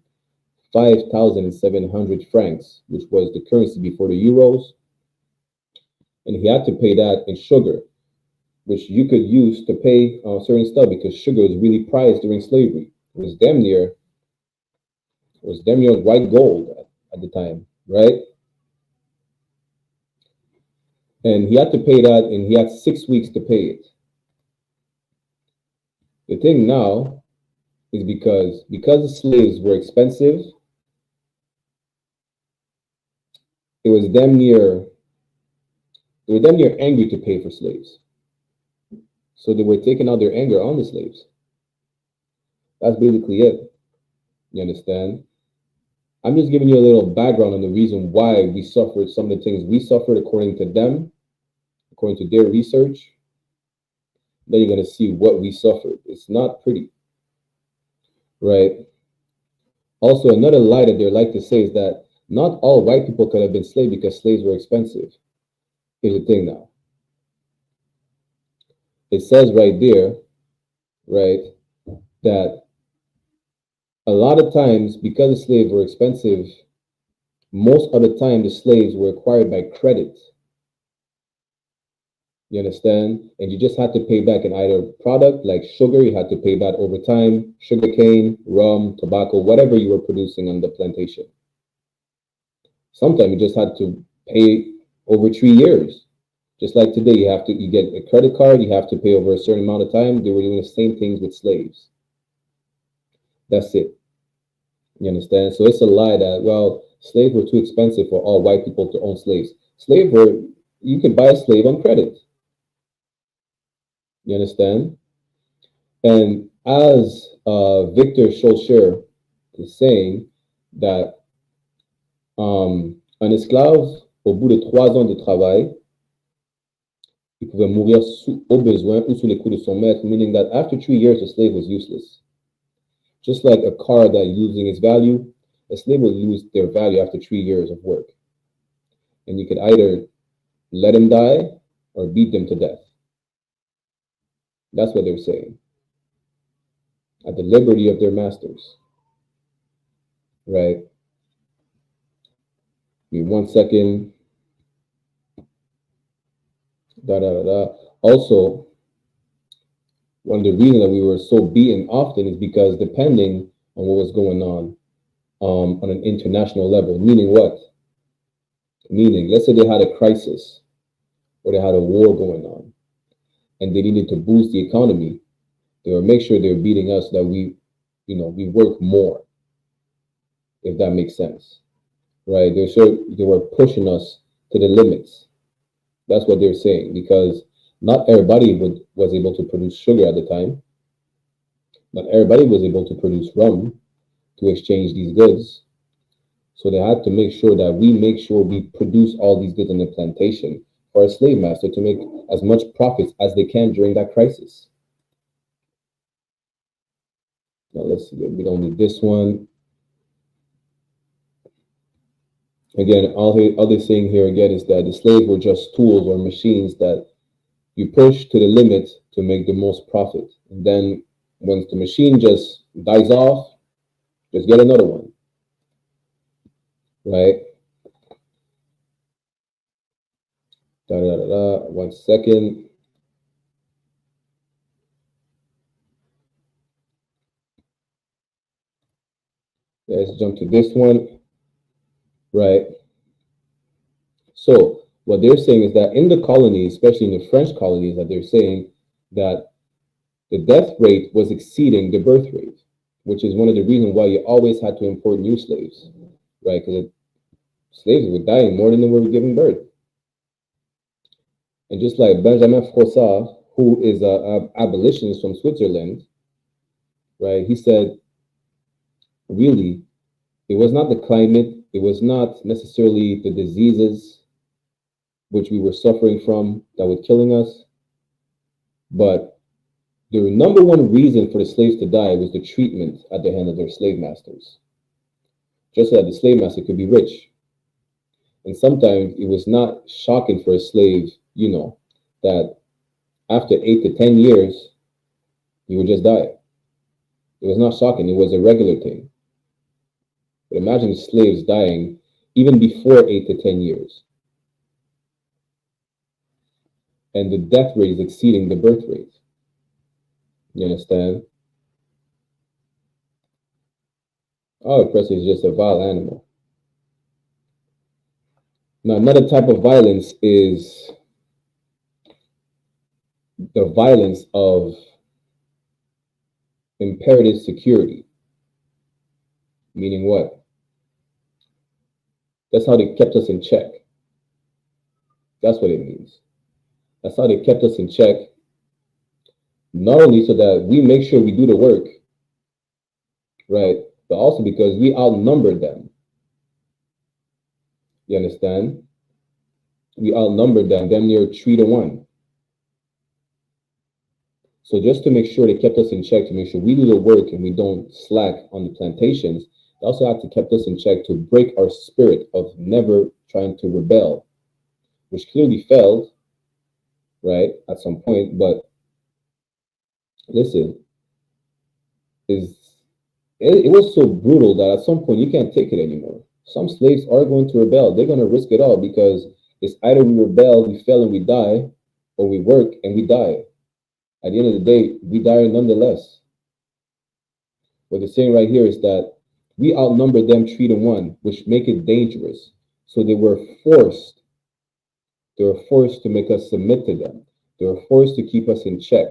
5,700 francs, which was the currency before the euros. And he had to pay that in sugar, which you could use to pay certain stuff, because sugar was really prized during slavery. It was damn near white gold at the time, right? And he had to pay that, and he had 6 weeks to pay it. The thing now is because the slaves were expensive, they were damn near angry to pay for slaves. So they were taking out their anger on the slaves. That's basically it. You understand? I'm just giving you a little background on the reason why we suffered some of the things we suffered according to them, according to their research. Then you're going to see what we suffered. It's not pretty, right? Also, another lie that they like to say is that not all white people could have been slaves because slaves were expensive. Here's the thing now. It says right there, right, that a lot of times, because the slaves were expensive, most of the time the slaves were acquired by credit. You understand? And you just had to pay back in either product like sugar, you had to pay back over time, sugarcane, rum, tobacco, whatever you were producing on the plantation. Sometimes you just had to pay over 3 years. Just like today, you get a credit card, you have to pay over a certain amount of time. They were doing the same things with slaves. That's it. You understand? So it's a lie that, well, slaves were too expensive for all white people to own slaves. You could buy a slave on credit. You understand? And as Victor Schulcher is saying, that un esclave, au bout de 3 ans de travail, Il pouvait mourir au besoin ou sous les coups de son maître, meaning that after 3 years, the slave was useless. Just like a car that is losing its value, a slave will lose their value after 3 years of work. And you could either let them die or beat them to death. That's what they're saying. At the liberty of their masters. Right? Give me 1 second. Also, one of the reasons that we were so beaten often is because depending on what was going on an international level, meaning what? Meaning, let's say they had a crisis or they had a war going on and they needed to boost the economy, they would make sure they were beating us that we work more, if that makes sense, right? They were pushing us to the limits. That's what they're saying, because not everybody was able to produce sugar at the time. Not everybody was able to produce rum to exchange these goods. So they had to make sure that we produce all these goods on the plantation for a slave master to make as much profits as they can during that crisis. Now let's see, we don't need this one. Again, all the other thing here again is that the slaves were just tools or machines that you push to the limit to make the most profit. And then once the machine just dies off, just get another one. Right? 1 second. Let's jump to this one. Right? So what they're saying is that in the colonies, especially in the French colonies, that they're saying that the death rate was exceeding the birth rate, which is one of the reasons why you always had to import new slaves, right? Because slaves were dying more than they were giving birth. And just like Benjamin Froissart, who is an abolitionist from Switzerland, right? He said, really, it was not the climate, it was not necessarily the diseases which we were suffering from that were killing us, but the number one reason for the slaves to die was the treatment at the hand of their slave masters. Just so that the slave master could be rich. And sometimes it was not shocking for a slave, that after 8 to 10 years, he would just die. It was not shocking, it was a regular thing. But imagine slaves dying even before 8 to 10 years. And the death rate is exceeding the birth rate. You understand? Our oppressor is just a vile animal. Now, another type of violence is the violence of imperative security. Meaning what? That's how they kept us in check. That's what it means. That's how they kept us in check. Not only so that we make sure we do the work, right? But also because we outnumbered them. You understand? We outnumbered them near 3 to 1. So just to make sure they kept us in check, to make sure we do the work and we don't slack on the plantations, they also have to keep us in check to break our spirit of never trying to rebel, which clearly failed, right, at some point. But listen, it was so brutal that at some point you can't take it anymore. Some slaves are going to rebel. They're going to risk it all because it's either we rebel, we fail and we die, or we work and we die. At the end of the day, we die nonetheless. What they're saying right here is that we outnumbered them 3 to 1, which make it dangerous. So they were forced to make us submit to them. They were forced to keep us in check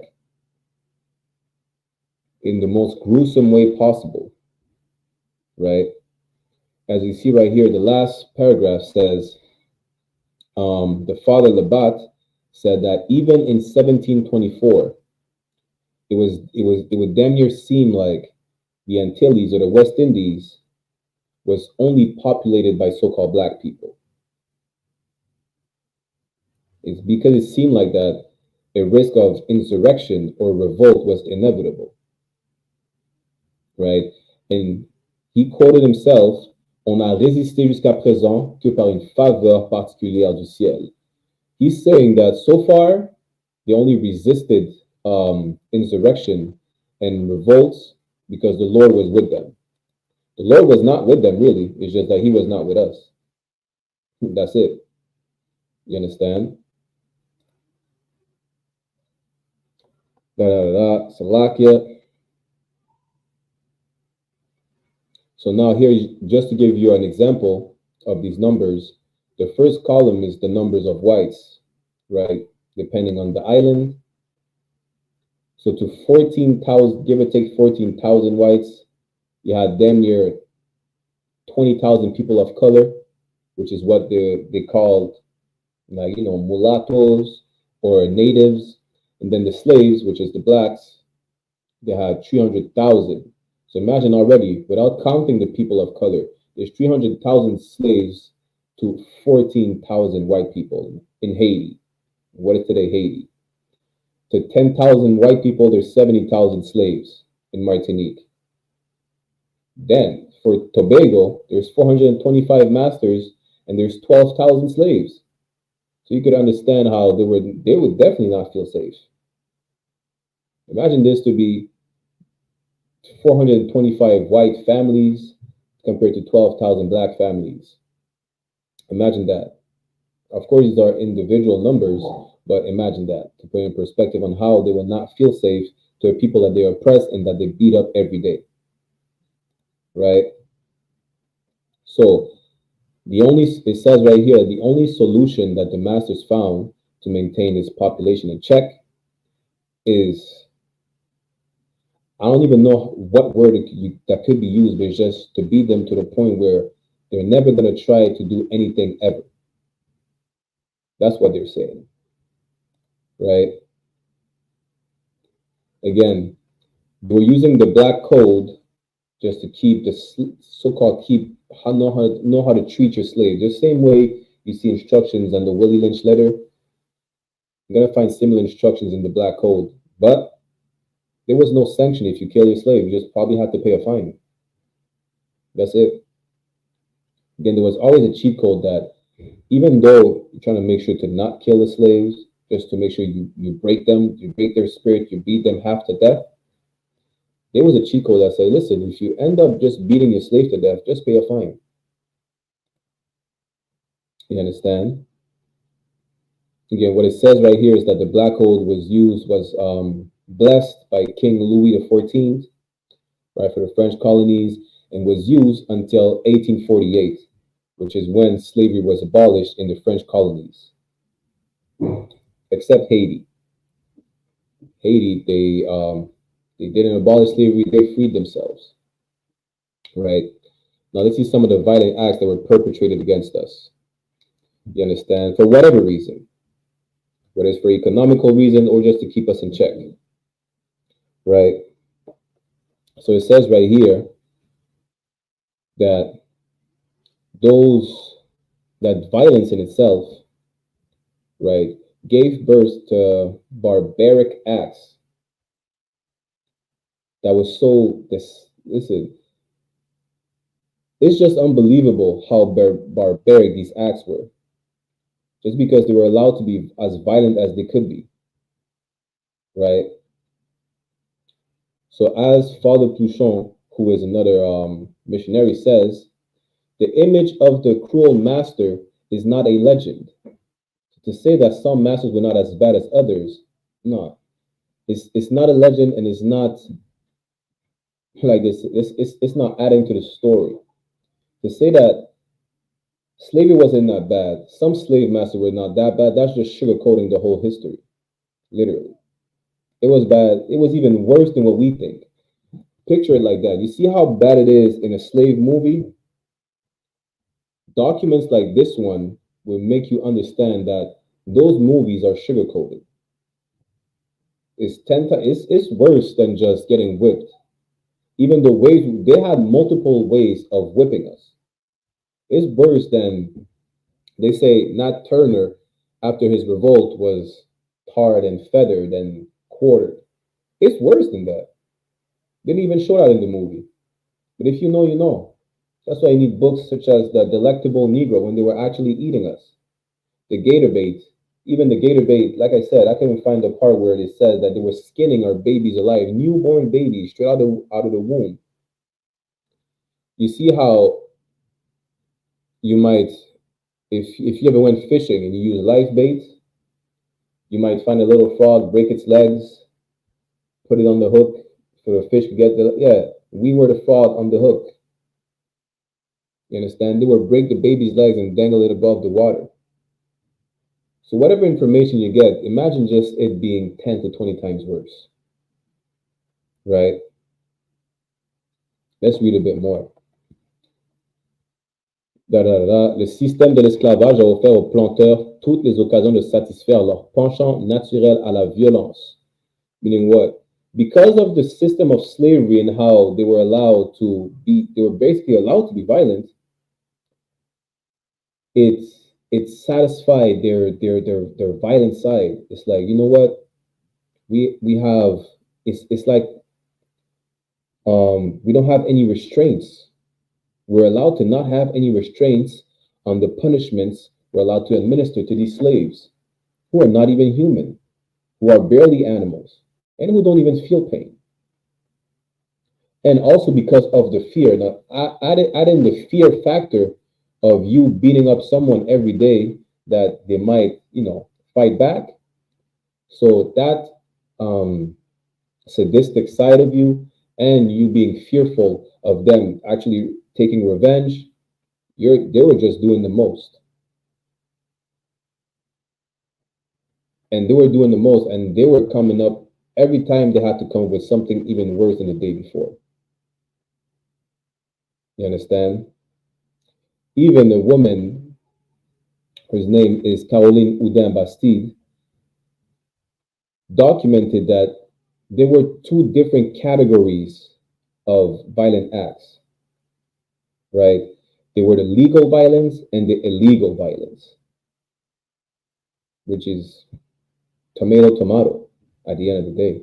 in the most gruesome way possible, right? As you see right here, the last paragraph says, the father Labat said that even in 1724, it would damn near seem like the Antilles or the West Indies was only populated by so-called black people. It's because it seemed like that a risk of insurrection or revolt was inevitable, right? And he quoted himself, "On a résisté jusqu'à présent que par une faveur particulière du ciel." He's saying that so far they only resisted insurrection and revolts because the Lord was with them. The Lord was not with them, really. It's just that he was not with us. That's it. You understand? Salakia. So now here, just to give you an example of these numbers, the first column is the numbers of whites, right? Depending on the island. So to 14,000, give or take 14,000 whites, you had damn near 20,000 people of color, which is what they called, like, you know, mulattoes or natives. And then the slaves, which is the blacks, they had 300,000. So imagine already, without counting the people of color, there's 300,000 slaves to 14,000 white people in Haiti. What is today Haiti? To 10,000 white people, there's 70,000 slaves in Martinique. Then for Tobago, there's 425 masters and there's 12,000 slaves. So you could understand how they would definitely not feel safe. Imagine this to be 425 white families compared to 12,000 black families. Imagine that. Of course, these are individual numbers, but imagine that, to put in perspective on how they will not feel safe to people that they oppress and that they beat up every day. Right? So it says right here, the only solution that the masters found to maintain this population in check is, I don't even know what word that could be used, but it's just to beat them to the point where they're never going to try to do anything ever. That's what they're saying, right? Again, they were using the black code just to keep the so-called know how to treat your slave. The same way you see instructions on the Willie Lynch letter, you're gonna find similar instructions in the black code. But there was no sanction if you kill your slave. You just probably had to pay a fine. That's it. Again, there was always a cheat code that even though you're trying to make sure to not kill the slaves, just to make sure you break them, you break their spirit, you beat them half to death, there was a cheat code that said, listen, if you end up just beating your slave to death, just pay a fine. You understand? Again, what it says right here is that the black code was blessed by King Louis XIV, right, for the French colonies, and was used until 1848, which is when slavery was abolished in the French colonies, except Haiti. Haiti, they didn't abolish slavery, they freed themselves, right? Now let's see some of the violent acts that were perpetrated against us. You understand? For whatever reason, whether it's for economical reason or just to keep us in check, right? So it says right here that that violence in itself, right, gave birth to barbaric acts that was so listen, it's just unbelievable how barbaric these acts were, just because they were allowed to be as violent as they could be, right? So as Father Pluchon, who is another missionary, says, the image of the cruel master is not a legend. To say that some masters were not as bad as others, no. It's not a legend, and it's not like this. It's not adding to the story. To say that slavery wasn't that bad, some slave masters were not that bad, that's just sugarcoating the whole history. Literally. It was bad. It was even worse than what we think. Picture it like that. You see how bad it is in a slave movie? Documents like this one will make you understand that those movies are sugarcoated. It's worse than just getting whipped. Even the ways they had multiple ways of whipping us. It's worse than, they say, Nat Turner after his revolt, was tarred and feathered and quartered. It's worse than that. Didn't even show that in the movie. But if you know, you know. That's why you need books such as The Delectable Negro, when they were actually eating us. The gator bait, even the gator bait, like I said, I couldn't find the part where it says that they were skinning our babies alive, newborn babies, straight out of the womb. You see how you might, if you ever went fishing and you use live bait, you might find a little frog, break its legs, put it on the hook for the fish to get the, yeah, we were the frog on the hook. You understand? They would break the baby's legs and dangle it above the water. So whatever information you get, imagine just it being 10 to 20 times worse. Right? Let's read a bit more. Le système de l'esclavage a offert aux planteurs toutes les occasions de satisfaire leur penchant naturel à la violence. Meaning what? Because of the system of slavery and how they were allowed to be, they were basically allowed to be violent, it satisfied their violent side. It's like, you know what? We have, it's like we don't have any restraints. We're allowed to not have any restraints on the punishments we're allowed to administer to these slaves, who are not even human, who are barely animals, and who don't even feel pain. And also because of the fear. Now, add in the fear factor of you beating up someone every day that they might, fight back. So that sadistic side of you, and you being fearful of them actually taking revenge, they were just doing the most. And they were doing the most, and they were coming up every time they had to come up with something even worse than the day before. You understand? Even a woman whose name is Caroline Houdin Bastide documented that there were two different categories of violent acts, right? There were the legal violence and the illegal violence, which is tomato at the end of the day,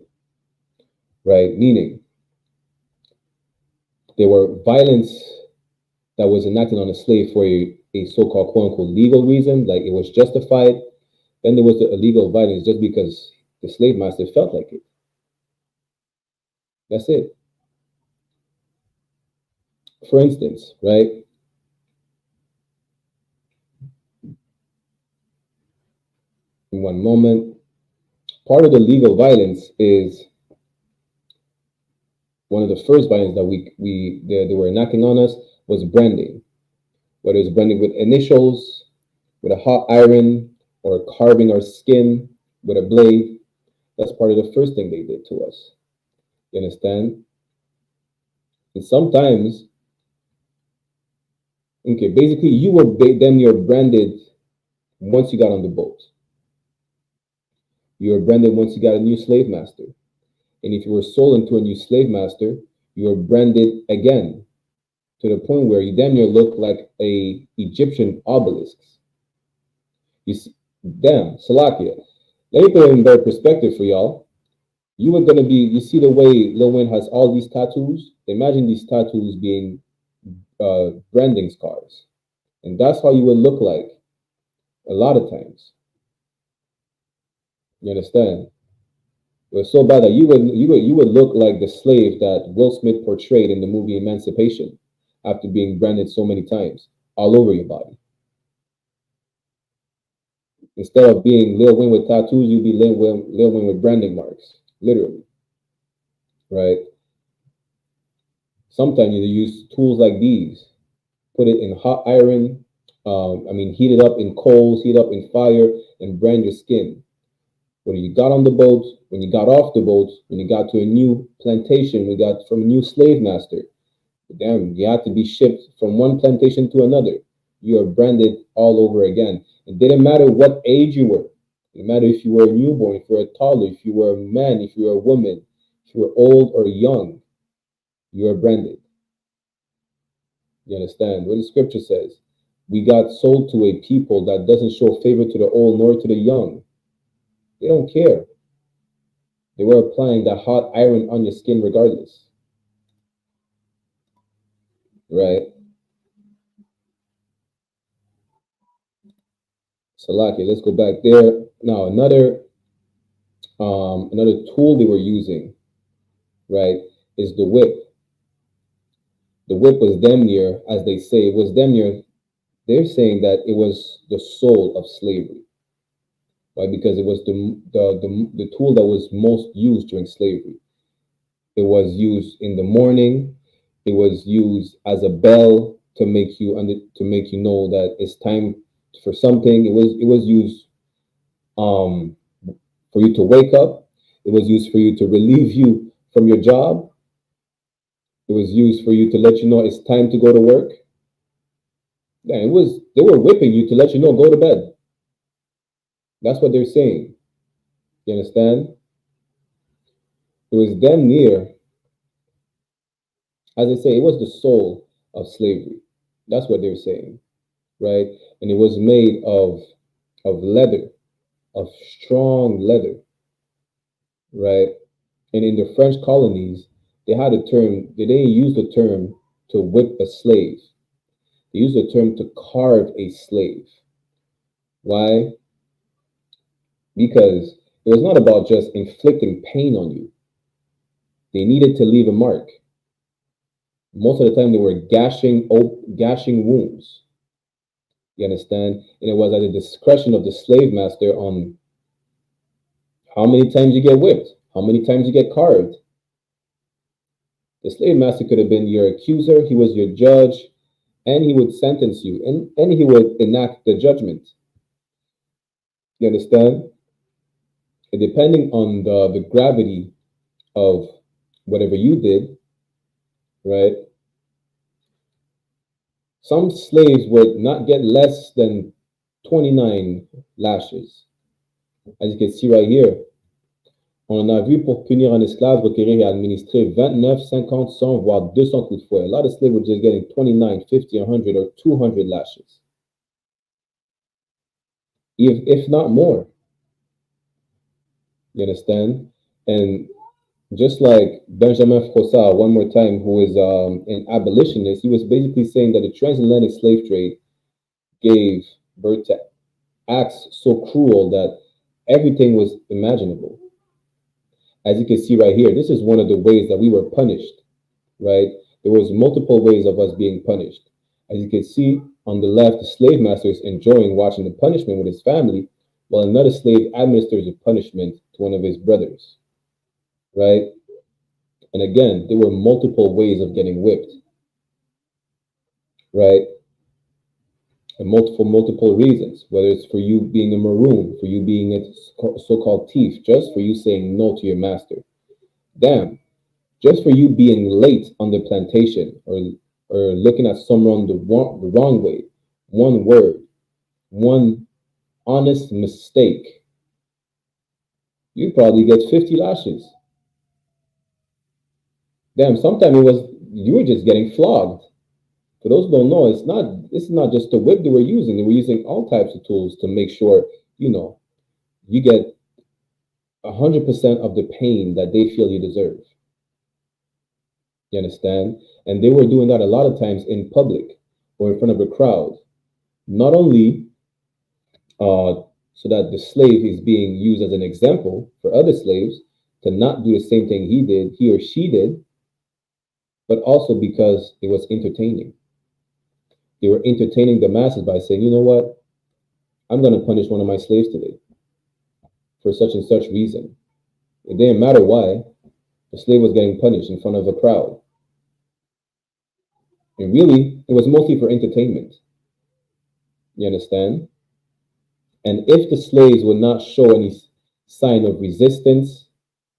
right? Meaning there were violence that was enacted on a slave for a so-called quote-unquote legal reason, like it was justified. Then there was the illegal violence just because the slave master felt like it. That's it. For instance, right? In one moment, part of the legal violence is one of the first violence that they were enacting on us was branding. Whether it's branding with initials, with a hot iron, or carving our skin with a blade, that's part of the first thing they did to us. You understand? And sometimes, okay, basically you were then you're branded once you got on the boat. You were branded once you got a new slave master. And if you were sold into a new slave master, you were branded again, to the point where you damn near look like a Egyptian obelisks. You see, damn, Salakia. Let me put it in better perspective for y'all. You were gonna be, you see the way Lil Wayne has all these tattoos? Imagine these tattoos being branding scars. And that's how you would look like a lot of times. You understand? It was so bad that you would look like the slave that Will Smith portrayed in the movie Emancipation, after being branded so many times all over your body. Instead of being Lil Wayne with tattoos, you'd be Lil Wayne with branding marks, literally. Right? Sometimes you use tools like these, put it in hot iron, heat it up in coals, heat it up in fire, and brand your skin. When you got on the boat, when you got off the boat, when you got to a new plantation, we got from a new slave master, damn, you had to be shipped from one plantation to another. You are branded all over again. It didn't matter what age you were. It didn't matter if you were a newborn, if you were a toddler, if you were a man, if you were a woman, if you were old or young, you are branded. You understand what the scripture says? we got sold to a people that doesn't show favor to the old nor to the young. They don't care. They were applying that hot iron on your skin regardless. Right? Salaki, let's go back there. Now, another tool they were using, right, is the whip. The whip was damn near, as they say, it was damn near, they're saying that it was the soul of slavery. Why? Because it was the tool that was most used during slavery. It was used in the morning. It was used as a bell to make you know that it's time for something. It was used for you to wake up. It was used for you to relieve you from your job. It was used for you to let you know it's time to go to work. Yeah, they were whipping you to let you know go to bed. That's what they're saying. You understand? It was damn near, as I say, it was the soul of slavery. That's what they're saying, right? And it was made of leather, of strong leather, right? And in the French colonies, they had a term, they didn't use the term to whip a slave. They used the term to carve a slave. Why? Because it was not about just inflicting pain on you. They needed to leave a mark. Most of the time, they were gashing wounds. You understand? And it was at the discretion of the slave master on how many times you get whipped, how many times you get carved. The slave master could have been your accuser, he was your judge, and he would sentence you, and he would enact the judgment. You understand? And depending on the gravity of whatever you did, right? Some slaves would not get less than 29 lashes. As you can see right here, on a vu pour punir un esclave requérir et administrer 29, 50, 100, voire 200 coups de fouet. A lot of slaves were just getting 29, 50, 100, or 200 lashes. If not more. You understand? And just like Benjamin Froissart, one more time, who is an abolitionist, he was basically saying that the transatlantic slave trade gave birth to acts so cruel that everything was imaginable. As you can see right here, this is one of the ways that we were punished, right? There was multiple ways of us being punished. As you can see on the left, the slave master is enjoying watching the punishment with his family, while another slave administers a punishment to one of his brothers, right? And again, there were multiple ways of getting whipped, right? And multiple reasons, whether it's for you being a maroon, for you being a so-called thief, just for you saying no to your master. Damn, just for you being late on the plantation or looking at someone the wrong way, one word, one honest mistake, you probably get 50 lashes. Damn, sometimes you were just getting flogged. For those who don't know, this is not just the whip they were using. They were using all types of tools to make sure, you get 100% of the pain that they feel you deserve. You understand? And they were doing that a lot of times in public or in front of a crowd. Not only so that the slave is being used as an example for other slaves to not do the same thing he or she did, but also because it was entertaining. They were entertaining the masses by saying, you know what? I'm going to punish one of my slaves today for such and such reason. It didn't matter why. The slave was getting punished in front of a crowd. And really, it was mostly for entertainment. You understand? And if the slaves would not show any sign of resistance,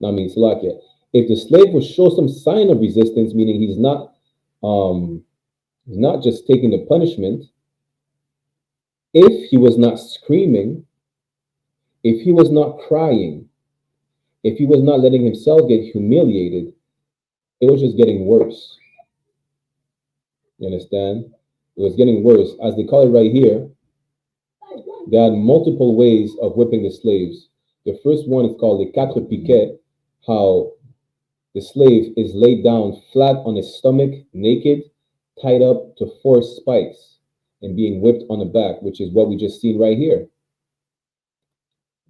if the slave would show some sign of resistance, meaning he's not just taking the punishment, if he was not screaming, if he was not crying, if he was not letting himself get humiliated, it was just getting worse. You understand? It was getting worse. As they call it right here, they had multiple ways of whipping the slaves. The first one is called the 4 how the slave is laid down flat on his stomach, naked, tied up to 4 spikes, and being whipped on the back, which is what we just seen right here.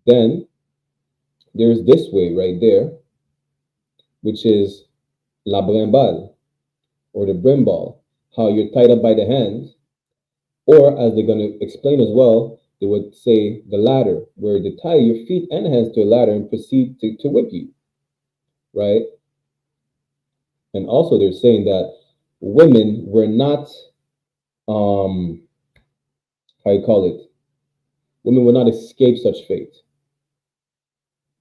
Then there's this way right there, which is la brimbal, or the brimbal, how you're tied up by the hands, or as they're going to explain as well, they would say the ladder, where they tie your feet and hands to a ladder and proceed to whip you, right? And also they're saying that women were not, how you call it, women would not escape such fate,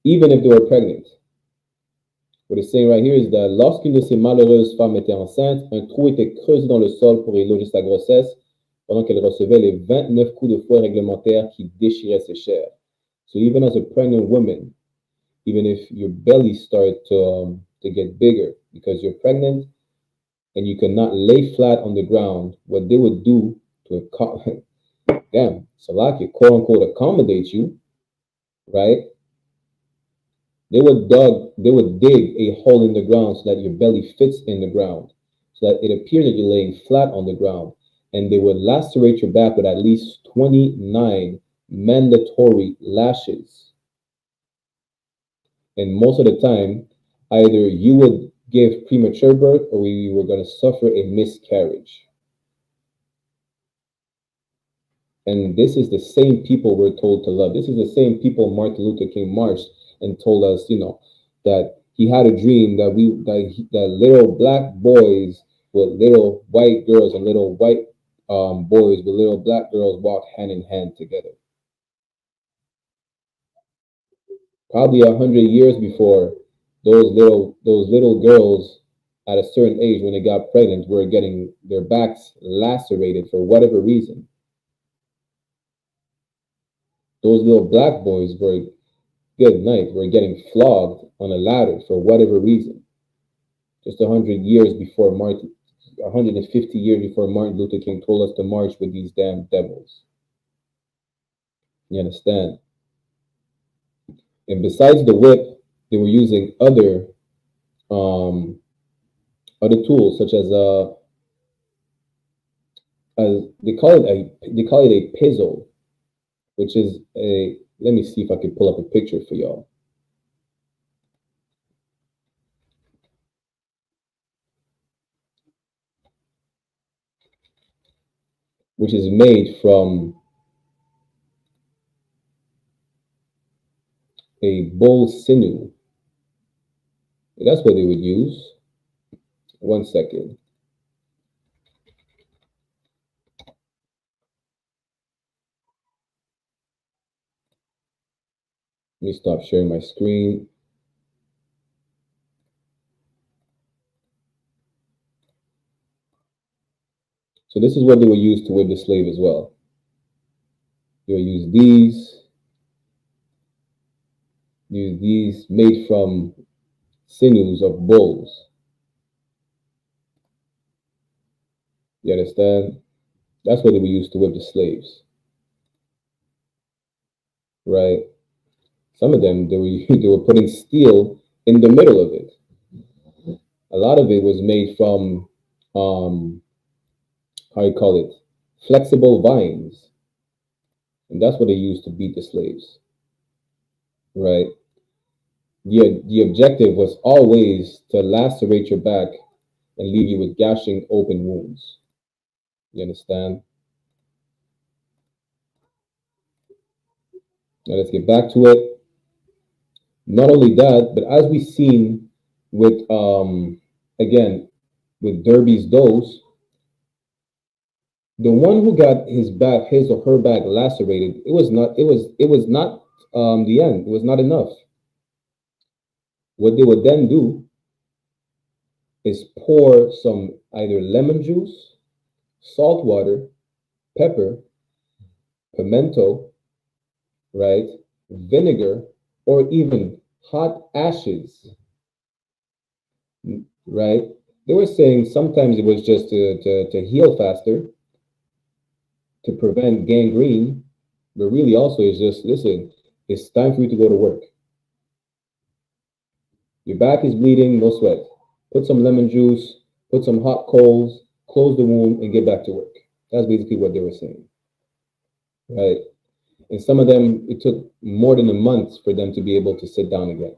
even if they were pregnant. What it's saying right here is that lorsqu'une de ces malheureuses femmes était enceinte, un trou était creusé dans le sol pour y loger sa grossesse, pendant qu'elle recevait les 29 coups de fouet réglementaires qui déchiraient ses chairs. So even as a pregnant woman, even if your belly started to get bigger because you're pregnant and you cannot lay flat on the ground, what they would do to Salaki, quote unquote, accommodate you, right? They would dig a hole in the ground so that your belly fits in the ground, so that it appears that you're laying flat on the ground. And they would lacerate your back with at least 29 mandatory lashes. And most of the time, either you would give premature birth or you were going to suffer a miscarriage. And this is the same people we're told to love. This is the same people Martin Luther King marched and told us, that he had a dream that that little black boys with little white girls and little white boys with little black girls walk hand in hand together. Probably 100 years before, those little girls at a certain age, when they got pregnant, were getting their backs lacerated for whatever reason. Those little black boys were getting flogged on a ladder for whatever reason. Just 150 years before Martin Luther King told us to march with these damn devils. You understand? And besides the whip, they were using other tools, such as they call it a pizzle, which is let me see if I can pull up a picture for y'all. Which is made from a bull sinew. That's what they would use. 1 second. Let me stop sharing my screen. So this is what they will use to whip the slave as well. They will use these made from sinews of bulls. You understand? That's what they will use to whip the slaves. Right? Some of them, they were putting steel in the middle of it. A lot of it was made from, flexible vines. And that's what they used to beat the slaves. Right? The objective was always to lacerate your back and leave you with gashing open wounds. You understand? Now let's get back to it. Not only that, but as we've seen with with Derby's dose, the one who got his or her back lacerated, it was not the end. It was not enough. What they would then do is pour some either lemon juice, salt water, pepper, pimento, right, vinegar, or even hot ashes, right? They were saying sometimes it was just to heal faster, to prevent gangrene, but really also is just, listen, it's time for you to go to work. Your back is bleeding, no sweat. Put some lemon juice, put some hot coals, close the wound, and get back to work. That's basically what they were saying, right? And some of them, it took more than a month for them to be able to sit down again.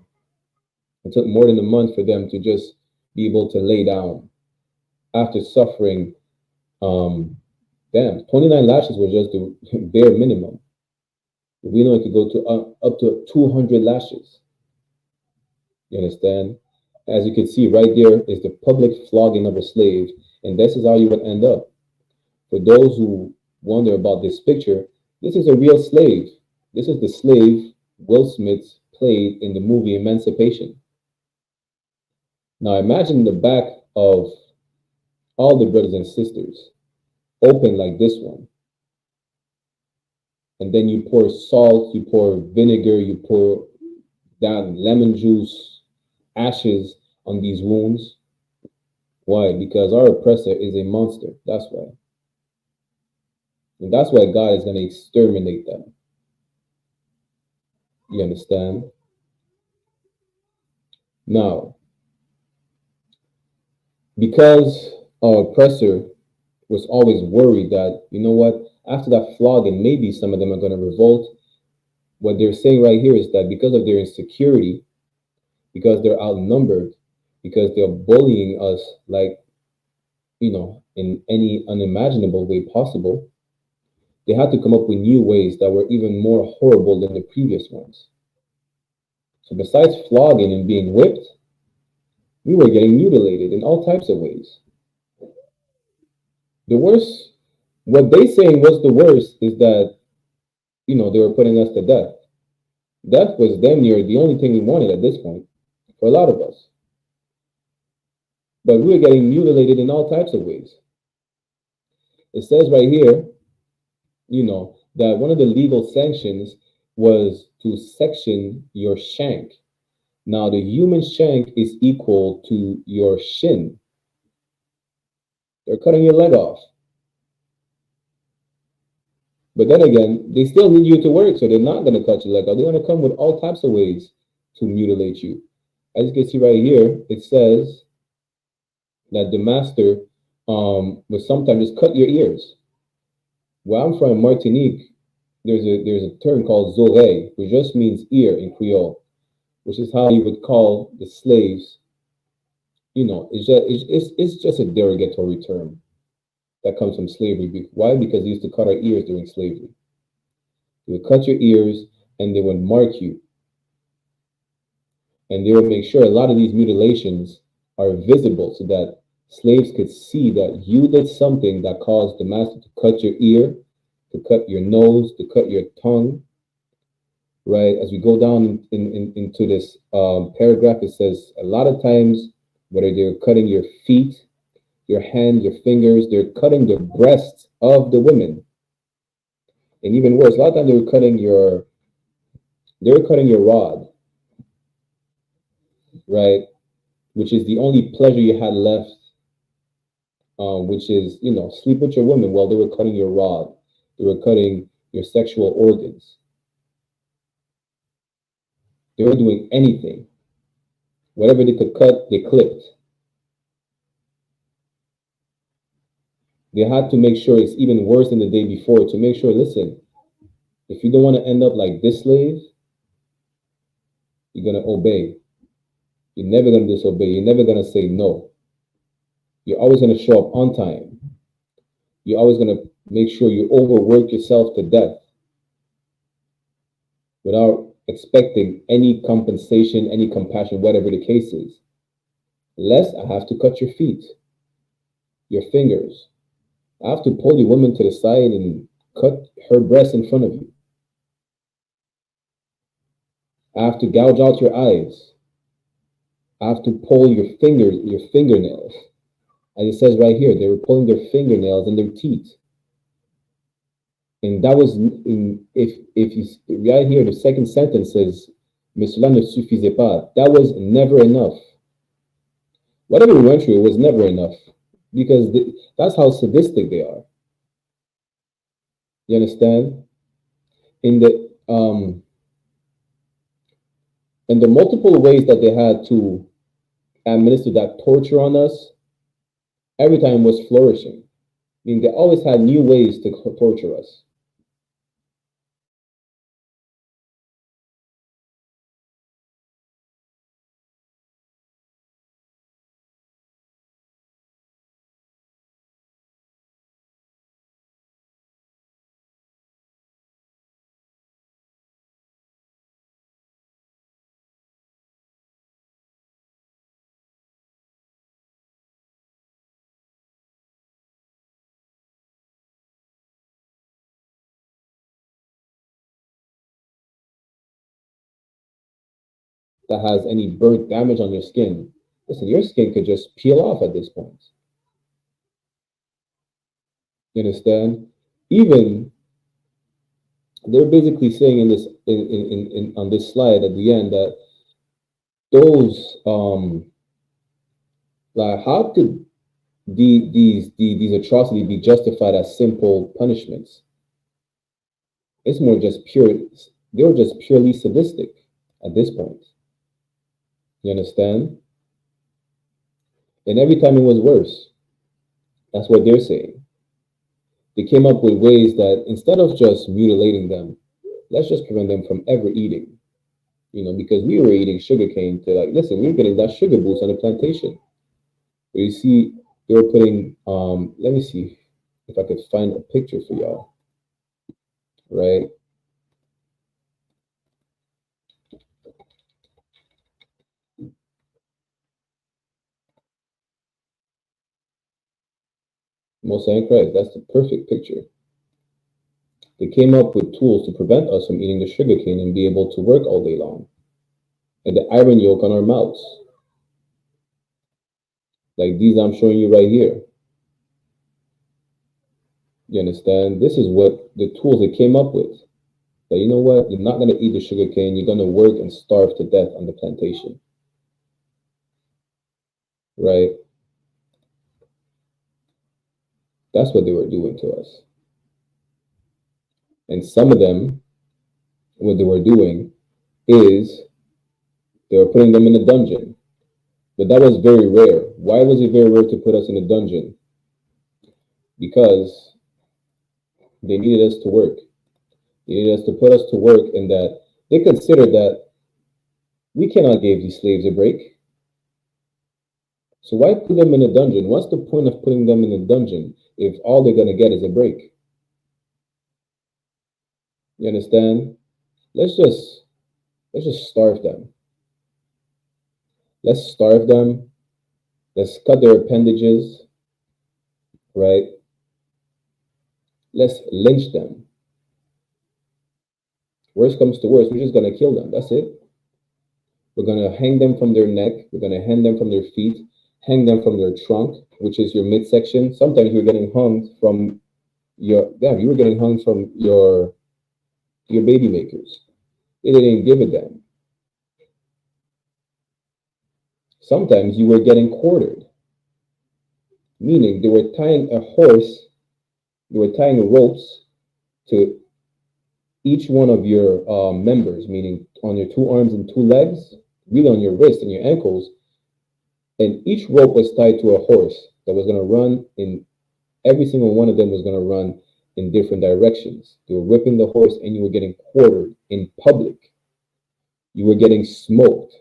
It took more than a month for them to just be able to lay down after suffering. 29 lashes were just the bare minimum. We know it could go to up to 200 lashes. You understand? As you can see right there is the public flogging of a slave, and this is how you would end up. For those who wonder about this picture, this is a real slave. This is the slave Will Smith played in the movie Emancipation. Now imagine the back of all the brothers and sisters open like this one. And then you pour salt, you pour vinegar, you pour down lemon juice, ashes on these wounds. Why? Because our oppressor is a monster. That's why. And that's why God is going to exterminate them. You understand? Now, because our oppressor was always worried that, you know what, after that flogging, maybe some of them are going to revolt. What they're saying right here is that because of their insecurity, because they're outnumbered, because they're bullying us like, in any unimaginable way possible, they had to come up with new ways that were even more horrible than the previous ones. So besides flogging and being whipped, we were getting mutilated in all types of ways. The worst, what they saying was the worst is that, they were putting us to death. Death was damn near the only thing we wanted at this point, for a lot of us. But we were getting mutilated in all types of ways. It says right here, that one of the legal sanctions was to section your shank. Now, the human shank is equal to your shin. They're cutting your leg off. But then again, they still need you to work, so they're not going to cut your leg off. They're going to come with all types of ways to mutilate you. As you can see right here, it says that the master would sometimes just cut your ears. Where I'm from, Martinique, there's a term called zorey, which just means ear in Creole, which is how you would call the slaves. It's just a derogatory term that comes from slavery. Why? Because they used to cut our ears during slavery. They would cut your ears and they would mark you. And they would make sure a lot of these mutilations are visible so that slaves could see that you did something that caused the master to cut your ear, to cut your nose, to cut your tongue. Right? As we go down into this paragraph, it says a lot of times, whether they're cutting your feet, your hands, your fingers, they're cutting the breasts of the women. And even worse, a lot of times they were cutting your rod, right? Which is the only pleasure you had left, which is, sleep with your woman while they were cutting your rod. They were cutting your sexual organs. They were doing anything. Whatever they could cut, they clipped. They had to make sure it's even worse than the day before to make sure, listen, if you don't want to end up like this slave, you're going to obey. You're never going to disobey. You're never going to say no. You're always going to show up on time. You're always going to make sure you overwork yourself to death without expecting any compensation, any compassion, whatever the case is. Lest I have to cut your feet, your fingers. I have to pull your woman to the side and cut her breast in front of you. I have to gouge out your eyes. I have to pull your fingernails. As it says right here, they were pulling their fingernails and their teeth. And that was, if you right here, the second sentence says, mais cela ne suffisait pas. That was never enough. Whatever we went through, it was never enough. Because that's how sadistic they are. You understand? In the multiple ways that they had to administer that torture on us, every time was flourishing. I mean, they always had new ways to torture us. That has any burnt damage on your skin. Listen, your skin could just peel off at this point. You understand? Even they're basically saying in this on this slide at the end that those like how could these atrocities be justified as simple punishments? It's more just pure. They were just purely sadistic at this point. You understand? And every time it was worse. That's what they're saying. They came up with ways that instead of just mutilating them, let's just prevent them from ever eating. You know, because we were eating sugarcane to like, listen, we were getting that sugar boost on the plantation. But you see, they were putting, let me see if I could find a picture for y'all. Right? Most High in Christ, that's the perfect picture. They came up with tools to prevent us from eating the sugarcane and be able to work all day long. And the iron yoke on our mouths. Like these I'm showing you right here. You understand? This is what the tools they came up with. That you know what? You're not going to eat the sugarcane. You're going to work and starve to death on the plantation. Right? That's what they were doing to us. And some of them, what they were doing is they were putting them in a dungeon. But that was very rare. Why was it very rare to put us in a dungeon? Because they needed us to work. They needed us to put us to work, and that they considered that we cannot give these slaves a break. So why put them in a dungeon? What's the point of putting them in a dungeon if all they're going to get is a break? You understand? Let's just starve them. Let's starve them. Let's cut their appendages, right? Let's lynch them. Worst comes to worst, we're just going to kill them. That's it. We're going to hang them from their neck. We're going to hang them from their feet, hang them from their trunk, which is your midsection. Sometimes you're getting hung from you were getting hung from your baby makers. They didn't give a damn. Sometimes you were getting quartered, meaning they were tying a horse, they were tying ropes to each one of your members, meaning on your 2 arms and 2 legs, really on your wrist and your ankles, and each rope was tied to a horse that was going to run in, every single one of them was going to run in different directions. They were whipping the horse and you were getting quartered in public. You were getting smoked,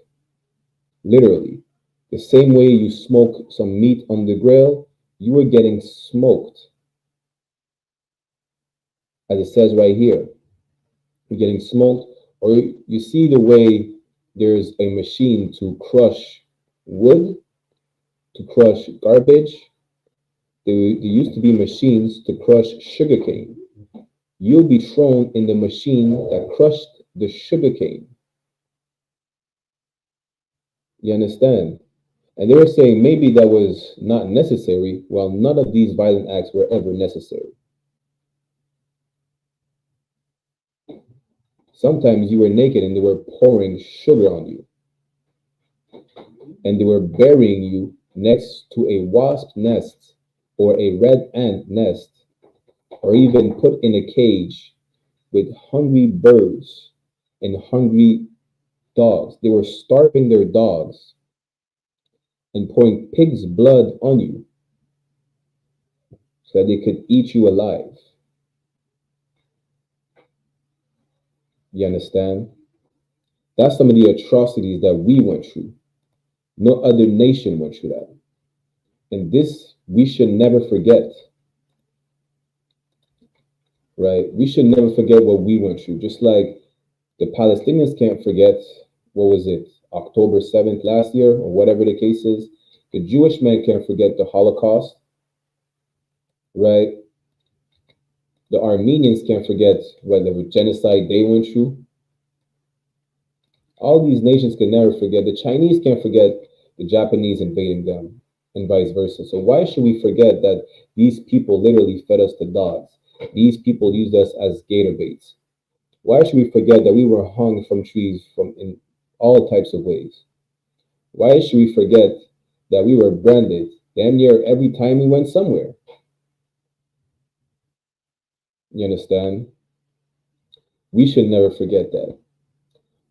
literally. The same way you smoke some meat on the grill, you were getting smoked. As it says right here, you're getting smoked, or you see the way there's a machine to crush wood, to crush garbage. There used to be machines to crush sugarcane. You'll be thrown in the machine that crushed the sugarcane. You understand? And they were saying maybe that was not necessary. Well, none of these violent acts were ever necessary. Sometimes you were naked and they were pouring sugar on you. And they were burying you next to a wasp nest or a red ant nest or even put in a cage with hungry birds and hungry dogs. They were starving their dogs and pouring pig's blood on you so that they could eat you alive. You understand? That's some of the atrocities that we went through. No other nation went through that. And this, we should never forget. Right? We should never forget what we went through. Just like the Palestinians can't forget, what was it, October 7th last year, or whatever the case is. The Jewish men can't forget the Holocaust. Right? The Armenians can't forget what the genocide they went through. All these nations can never forget. The Chinese can't forget the Japanese invading them, and vice versa. So why should we forget that these people literally fed us to dogs? These people used us as gator baits. Why should we forget that we were hung from trees in all types of ways? Why should we forget that we were branded damn near every time we went somewhere? You understand? We should never forget that.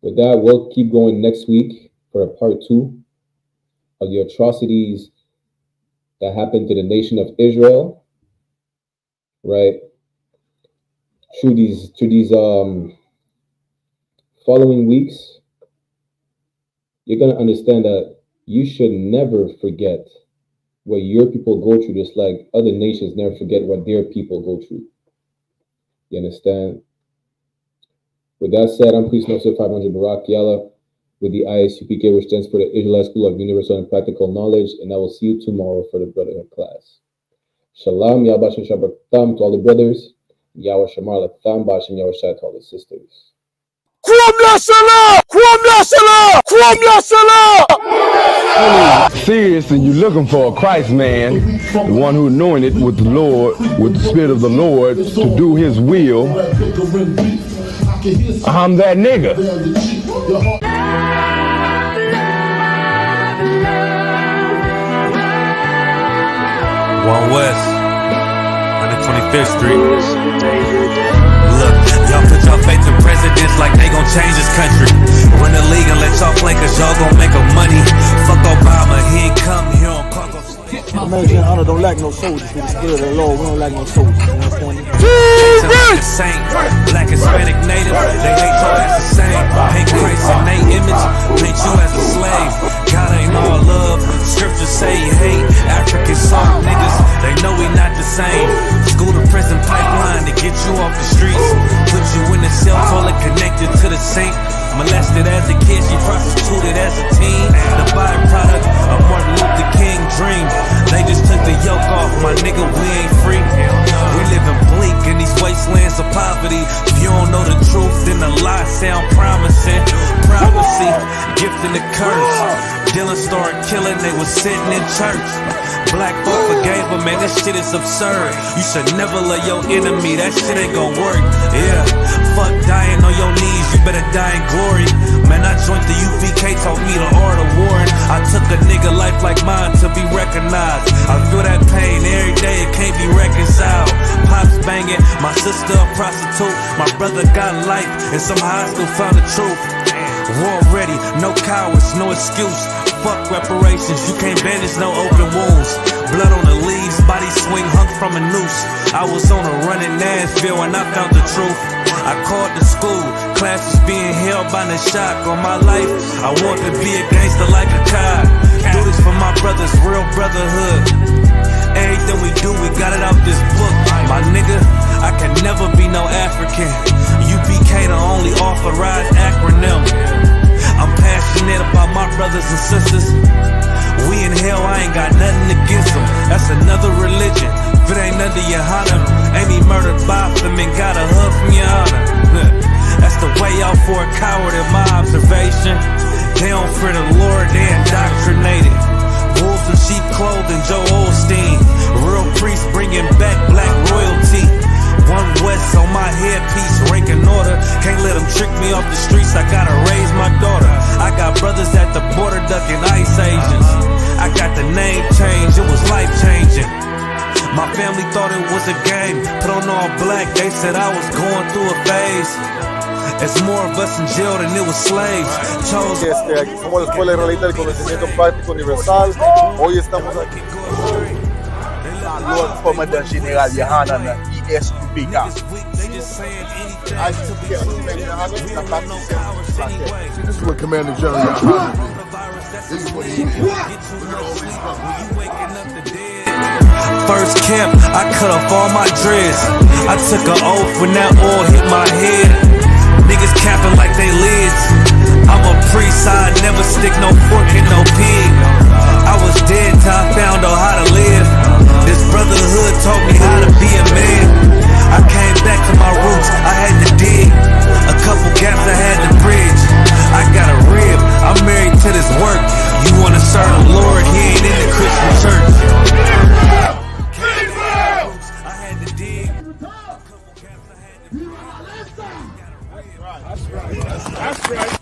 With that, we'll keep going next week for a part 2 of the atrocities that happened to the nation of Israel, right? Through these following weeks, you're going to understand that you should never forget what your people go through, just like other nations never forget what their people go through. You understand? With that said, I'm Priest Officer 500 Barakiala with the I.S.U.P.K, which stands for the Israelite School of Universal and Practical Knowledge, and I will see you tomorrow for the Brotherhood class. Shalom, Yahbashem Shabbat Tam to all the brothers, Yahweh Shamar Latam Bashem Yahweh Shai to all the sisters. Serious, and you're looking for a Christ man, the one who anointed with the Lord, with the Spirit of the Lord, to do His will. I'm that nigga. One West, 125th Street. Look, y'all put your faith in presidents like they gon' change this country. Run the league and let y'all play, cause y'all gon' make a money. Fuck Obama, he ain't come here on cargo. American honor don't lack no soldiers. Through the spirit of the Lord, we don't lack no soldiers. You understand me? The saint, black, Hispanic, native, they hate your ass the same. Hate Christ and they image, paint you as a slave. God ain't all love, scriptures say he hate African soft niggas, they know we not the same. School to prison pipeline to get you off the streets. Put you in the cell toilet connected to the sink. Molested as a kid, she prostituted as a teen. The byproduct of Martin Luther King dream. They just took the yoke off, my nigga, we ain't free. We living bleak in these wastelands of poverty. If you don't know the truth, then the lie sound promising. Prophecy, gift and the curse. Dylan started killing, they was sitting in church. Black folk forgave him, man, this shit is absurd. You should never love your enemy, that shit ain't gon' work. Yeah, fuck dying on your knees, you better die in glory. Man, I joined the UPK, taught me the art of warring. I took a nigga life like mine to be recognized. I feel that pain every day, it can't be reconciled. Pops banging, my sister a prostitute. My brother got life, and somehow I still found the truth. War ready, no cowards, no excuse. Fuck reparations, you can't bandage no open wounds. Blood on the leaves, body swing hung from a noose. I was on a run in Nashville and I found the truth. I called the school, classes being held by the shock on my life. I want to be a gangster like a cop. Do this for my brothers, real brotherhood. Everything we do, we got it out this book. My nigga, I can never be no African. UPK the only authorized acronym. I'm passionate about my brothers and sisters. We in hell, I ain't got nothing against them. That's another religion. If it ain't under YAHANNA, ain't he murdered by them and got a hug from YAHANNA. That's the way out for a coward in my observation. They don't fear the Lord, they indoctrinated. Wolves in sheep clothing, Joe Osteen. Real priest bringing back black royalty. One West on my headpiece, rank and order. Can't let them trick me off the streets, I gotta raise my daughter. I got brothers at the border ducking ICE agents. I got the name change, it was life changing. My family thought it was a game. Put on all black, they said I was going through a phase. It's more of us in jail than it was slaves. Chose. Somos la Escuela Israelita del Conocimiento Práctico Universal. Hoy estamos aquí. Lord Commander General YAHANNA, I.S.U.P.K. This is what Commander General YAHANNA did. This is what he did. First camp, I cut off all my dreads. I took an oath when that oil hit my head. Niggas capping like they lids. I'm a priest, I never stick no fork in no pig. I was dead till I found out how to live. This brotherhood taught me how to be a man. I came back to my roots, I had to dig. A couple gaps I had to bridge. I got a rib, I'm married to this work. You wanna serve the Lord, he ain't in the Christian church. I had to dig. That's right.